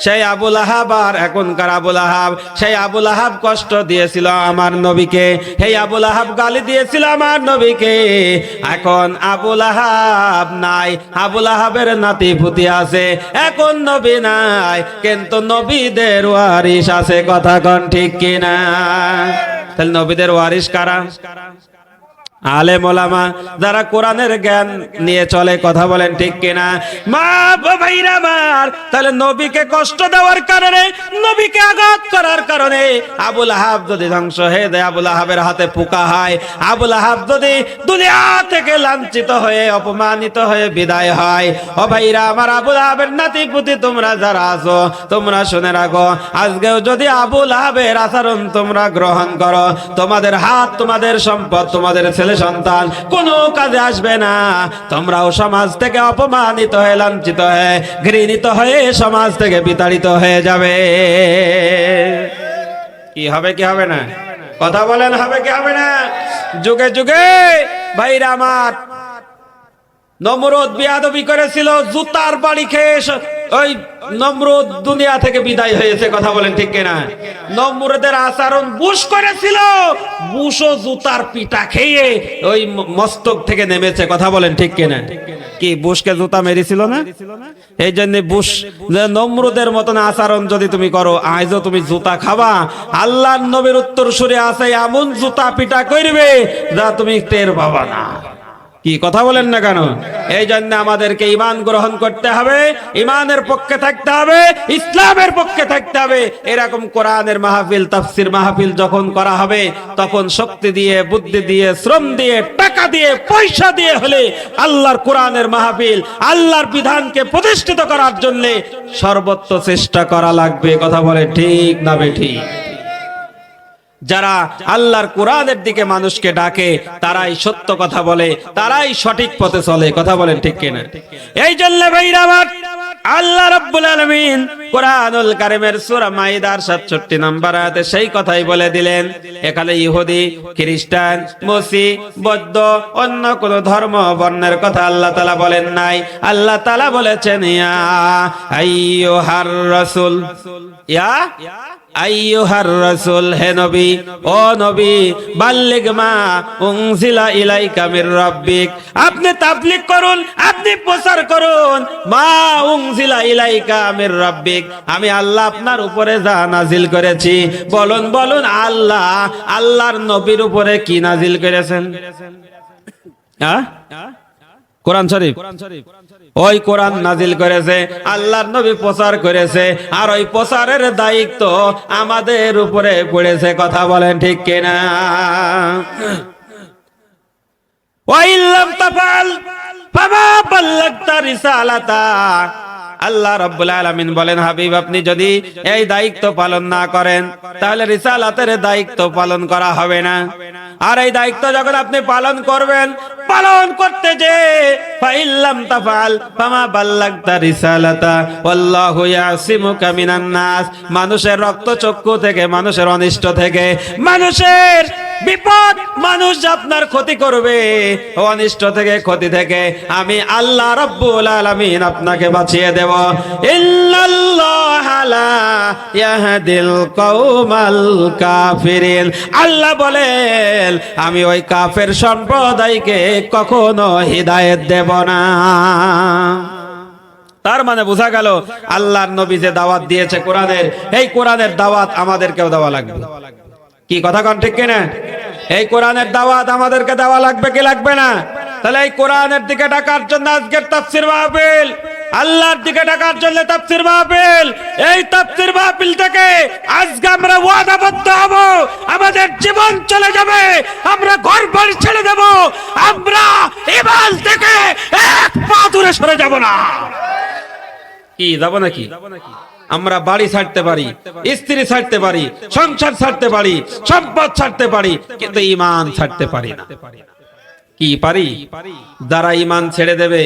সেই আবু লাহাব আর এখনকার আবু লাহাব, সেই আবু লাহাব কষ্ট দিয়েছিল আমার নবীকে, সেই আবু লাহাব গালি দিয়েছিল আমার নবীকে। এখন আবু লাহাব নাই, আবু লাহাবের নাতি পুতি আছে, এখন নবী নাই, কিন্তু নবীদের ওয়ারিস আছে, কথা কোন ঠিক কিনা? তাহলে নবীদের ওয়ারিস কারা? আলেম ওলামা, যারা কোরআনের জ্ঞান নিয়ে চলে, কথা বলেন ঠিক কিনা? মা ভাইরা আমার, তাহলে নবীকে কষ্ট দেওয়ার কারণে, নবীকে আঘাত করার কারণে আবু লাহাব যদি ধ্বংস হয়ে যায়, আবু লাহাবের হাতে পোকা হয়, আবু লাহাব যদি দুনিয়া থেকে লাঞ্ছিত হয়ে অপমানিত হয়ে বিদায় হয়, ও ভাইরা আমার, আবু লাহাবের নাতি পুতি তোমরা যারা আছো, তোমরা শুনে রাখো, আজকেও যদি আবু লাহাবের আচরণ তোমরা গ্রহণ করো, তোমাদের হাত, তোমাদের সম্পদ, তোমাদের ছেলে সন্তান কোনো কাজে আসবে না। তোমরাও সমাজ থেকে অপমানিত হয়ে, লাঞ্ছিত হয়ে, ঘৃণিত হয়ে সমাজ থেকে বিতাড়িত হয়ে যাবে। কি হবে কি হবে না? কথা বলেন, হবে কি হবে না? যুগে যুগে ভাইরা আমার, নমরুদ বিয়াদবি করেছিল, জুতার বাড়ি খেয়ে ওই নমরুদ দুনিয়া থেকে বিদায় হয়েছে। কথা বলেন ঠিক কিনা? নমরুদের আচরণ বুশ করেছিল, বুশও জুতার পিটা খেয়ে ওই মস্তক থেকে নেমেছে। কথা বলেন ঠিক কিনা? কি বুশকে জুতা মেরেছিল না? এই জন্য বুশ নমরুদের মতন আচরণ যদি তুমি করো, আজও তুমি জুতা খাবা। আল্লাহর নবীর উত্তরসূরি আছে, এমন জুতা পিটা করবে যা তুমি টের পাবা না। কি কথা বলেন না কেন? এই জন্য আমাদেরকে ঈমান গ্রহণ করতে হবে, ঈমানের পক্ষে থাকতে হবে, ইসলামের পক্ষে থাকতে হবে। এরকম কোরআনের মাহফিল, তাফসীর মাহফিল যখন করা হবে, তখন শক্তি দিয়ে, বুদ্ধি দিয়ে, শ্রম দিয়ে, টাকা দিয়ে, পয়সা দিয়ে হলে আল্লাহর কোরআনের মাহফিল, আল্লাহর বিধানকে প্রতিষ্ঠিত করার জন্য সর্বোচ্চ চেষ্টা করা লাগবে। কথা বলে ঠিক না বেঠিক? যারা আল্লাহর কোরআনের দিকে মানুষকে ডাকে, তারাই সত্য কথা বলে, তারাই সঠিক পথে চলে। কথা বলেন ঠিক কিনা? এই জন্য ভাইরা আমার, আল্লাহ রাব্বুল আলামিন কোরআনুল কারীমের সূরা মাইদার 67 নম্বর আয়াতে সেই কথাই বলে দিলেন। এখানে ইহুদি, খ্রিস্টান, মুসি, বৌদ্ধ, অন্য কোন ধর্ম বর্ণের কথা আল্লাহ তাআলা বলেন নাই। আল্লাহ তাআলা বলেছেন, ইয়া আইয়ুহার রাসূল, ইয়া আইয়ুহার রাসূল, হে নবী, ও নবী, বাল্লিগ মা উনজিলা ইলাইকা মির রাব্বিক, আপনি তাবলীগ করুন, আপনি প্রচার করুন। মা উনজিলা ইলাইকা মির রাব্বিক, আমি আল্লাহ আপনার উপরে যা নাজিল করেছি। বলুন বলুন, আল্লাহ আল্লাহর নবীর উপরে কি নাজিল করেছেন? হ্যাঁ, কোরআন শরীফ। ওই কোরআন নাজিল করেছে, আল্লাহর নবী প্রচার করেছে, আর ওই প্রচারের দায়িত্ব আমাদের উপরে পড়েছে। কথা বলেন ঠিক কিনা? ওয়াইল্লাম তাফাল ফামা বাল্লাগতা রিসালাতা, আল্লাহ রাব্বুল আলামিন বলেন, হাবিব আপনি যদি এই দায়িত্ব পালন না করেন, তাহলে রিসালাতের দায়িত্ব পালন করা হবে না। আর এই দায়িত্ব যখন আপনি পালন করবেন, পালন করতে যে ফাইল্লাম তাফাল ফামা বাল্লাগতা রিসালাতা ওয়াল্লাহু ইয়াসিমুকা মিনান নাস, মানুষের রক্তচক্ষু থেকে, মানুষের অনিষ্ট থেকে, মানুষের বিপদ, মানুষ আপনার ক্ষতি করবে, অনিষ্ট থেকে, ক্ষতি থেকে আমি আল্লাহ রাব্বুল আলামিন আপনাকে বাঁচিয়ে দেব। ইন্নাল্লাহা লা ইয়াহদিল কওমাল কাফিরিন, আল্লাহ বলেন আমি ওই কাফের সম্প্রদায়কে কখনো হিদায়াত দেব না। তার মানে বোঝা গেল, আল্লাহর নবী যে দাওয়াত দিয়েছে কোরআনের, এই কোরআনের দাওয়াত আমাদেরকেও দেওয়া লাগবে। কি কথা কন ঠিক কিনা? এই কোরআনের দাওয়াত আমাদেরকে দেওয়া লাগবে কি লাগবে না? তাহলে এই কোরআনের দিকে ডাকার জন্য আজকের তাফসীর মাহফিল, আল্লাহর দিকে ডাকার জন্য তাফসীর মাহফিল। এই তাফসীর মাহফিল থেকে আজকে আমরা ওয়াদাবদ্ধ হব, আমাদের জীবন চলে যাবে, আমরা ঘর বাড়ি ছেড়ে দেব, আমরা ঈমান থেকে এক পা দূরে সরে যাব না। কি যাব নাকি? আমরা বাড়ি ছাড়তে পারি, স্ত্রী ছাড়তে পারি, সংসার ছাড়তে পারি, সম্পদ ছাড়তে পারি, কিন্তু ঈমান ছাড়তে পারি না। কি পারি? যারা ঈমান ছেড়ে দেবে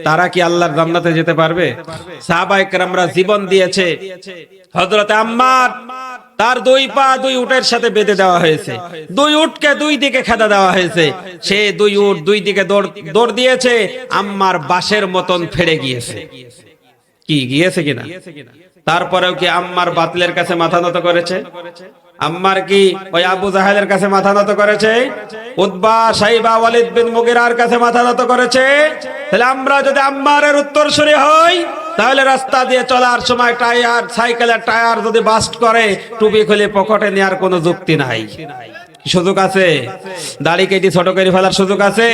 তারা কি আল্লাহর জান্নাতে যেতে পারবে? সাহাবায়ে কেরামরা জীবন দিয়েছে। হযরত আম্মার, তার দুই পা দুই উটের সাথে বেঁধে দেওয়া হয়েছে, দুই উটকে দুই দিকে খেদা দেওয়া হয়েছে, সে দুই উট দুই দিকে দৌড় দিয়েছে, আম্মার বাঁশের মতন ফেড়ে গিয়েছে। কি গিয়েছে কিনা? তারপরেও কি আম্মার বাতিলের কাছে মাথা নত করেছে? আম্মার কি ওই আবু জাহেলের কাছে মাথা নত করেছে? উতবা, সাইবা, ওয়ালিদ বিন মুগিরার কাছে মাথা নত করেছে? তাহলে আমরা যদি আম্মারের উত্তরসূরি হই, তাহলে রাস্তা দিয়ে চলার সময় টায়ার, সাইকেলের টায়ার যদি বাস্ট করে, টুপি খুলে পকেটে নেওয়ার কোনো যুক্তি নাই। সুযোগ আছে? দাড়ি কেটে ছোট করে ফেলার সুযোগ আছে?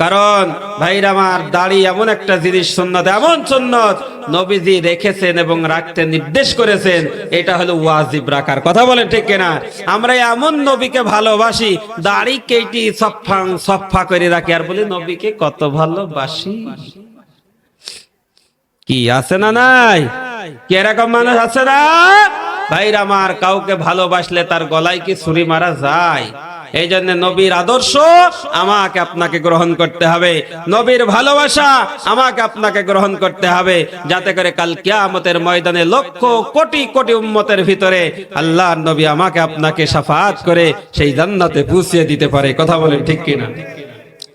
কারণ ভাইরা আমার, দাড়ি এমন একটা জিনিস, সুন্নত এমন সুন্নত নবীজি রেখেছেন এবং রাখতে নির্দেশ করেছেন, এটা হলো ওয়াজিব রাখার। কথা বলেন ঠিক কিনা? আমরা এমন নবীকে ভালোবাসি, দাড়ি কেটে সফা করে রাখি আর বলি নবীকে কত ভালোবাসি। কি আছে না নাই? কি এরকম মানুষ আছে না? ভাইরা আমার, কাউকে ভালোবাসলে তার গলায় কি ছুরি মারা যায়? এই জন্য নবীর আদর্শ আমাকে আপনাকে গ্রহণ করতে হবে, নবীর ভালোবাসা আমাকে আপনাকে গ্রহণ করতে হবে, যাতে করে কাল কিয়ামতের ময়দানে লক্ষ কোটি কোটি উম্মতের ভিতরে আল্লাহর নবী আমাকে আপনাকে শাফাআত করে সেই জান্নাতে পৌঁছে দিতে পারে। কথা বলেন ঠিক কিনা?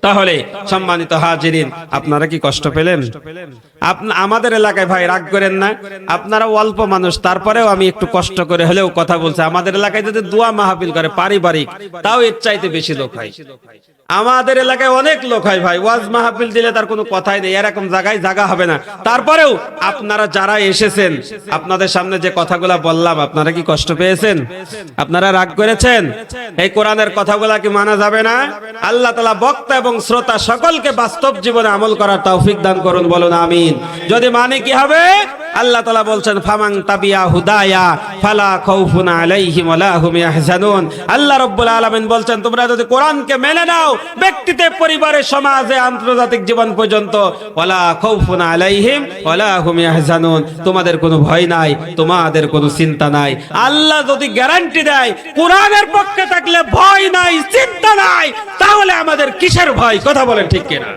তাহলে সম্মানিত হাজিরিন, আপনারা কি কষ্ট পেলেন? আমাদের এলাকায় ভাই রাগ করেন না, আপনারা অল্প মানুষ, তারপরেও আমি একটু কষ্ট করে হলেও কথা বলছি। আমাদের এলাকায় যদি দোয়া মাহফিল করে পারিবারিক, তাও এর চাইতে বেশি লোক হয়। আমাদের এলাকায় অনেক লোক হয় ভাই, ওয়াজ মাহফিল দিলে তার কোনো কথাই নেই, এরকম জায়গায় জায়গা হবে না। তারপরেও আপনারা যারা এসেছেন, আপনাদের সামনে যে কথাগুলা বললাম, আপনারা কি কষ্ট পেয়েছেন? আপনারা রাগ করেছেন? এই কোরআনের কথাগুলা কি মানা যাবে না? আল্লাহ তাআলা বক্তা এবং শ্রোতা সকলকে বাস্তব জীবনে আমল করার তৌফিক দান করুন, বলুন আমিন। যদি মানে কি হবে? আল্লাহ তাআলা বলছেন ফামান তাবিয়া হুদায়া ফালা খাউফুন আলাইহিম ওয়ালা হুম ইয়াহজানুন। আল্লাহ রাব্বুল আলামিন বলছেন তোমরা যদি কোরআনকে মেনে নাও, ব্যক্তিতে, পরিবারে, সমাজে, আন্তর্জাতিক জীবন পর্যন্ত, ওয়ালা খাউফুন আলাইহিম ওয়ালা হুম ইয়াহজানুন, তোমাদের কোনো ভয় নাই, তোমাদের কোনো চিন্তা নাই। আল্লাহ যদি গ্যারান্টি দেয় কোরআনের পক্ষে থাকলে ভয় নাই, চিন্তা নাই, তাহলে আমাদের কিসের ভয়? কথা বলেন ঠিক কিনা?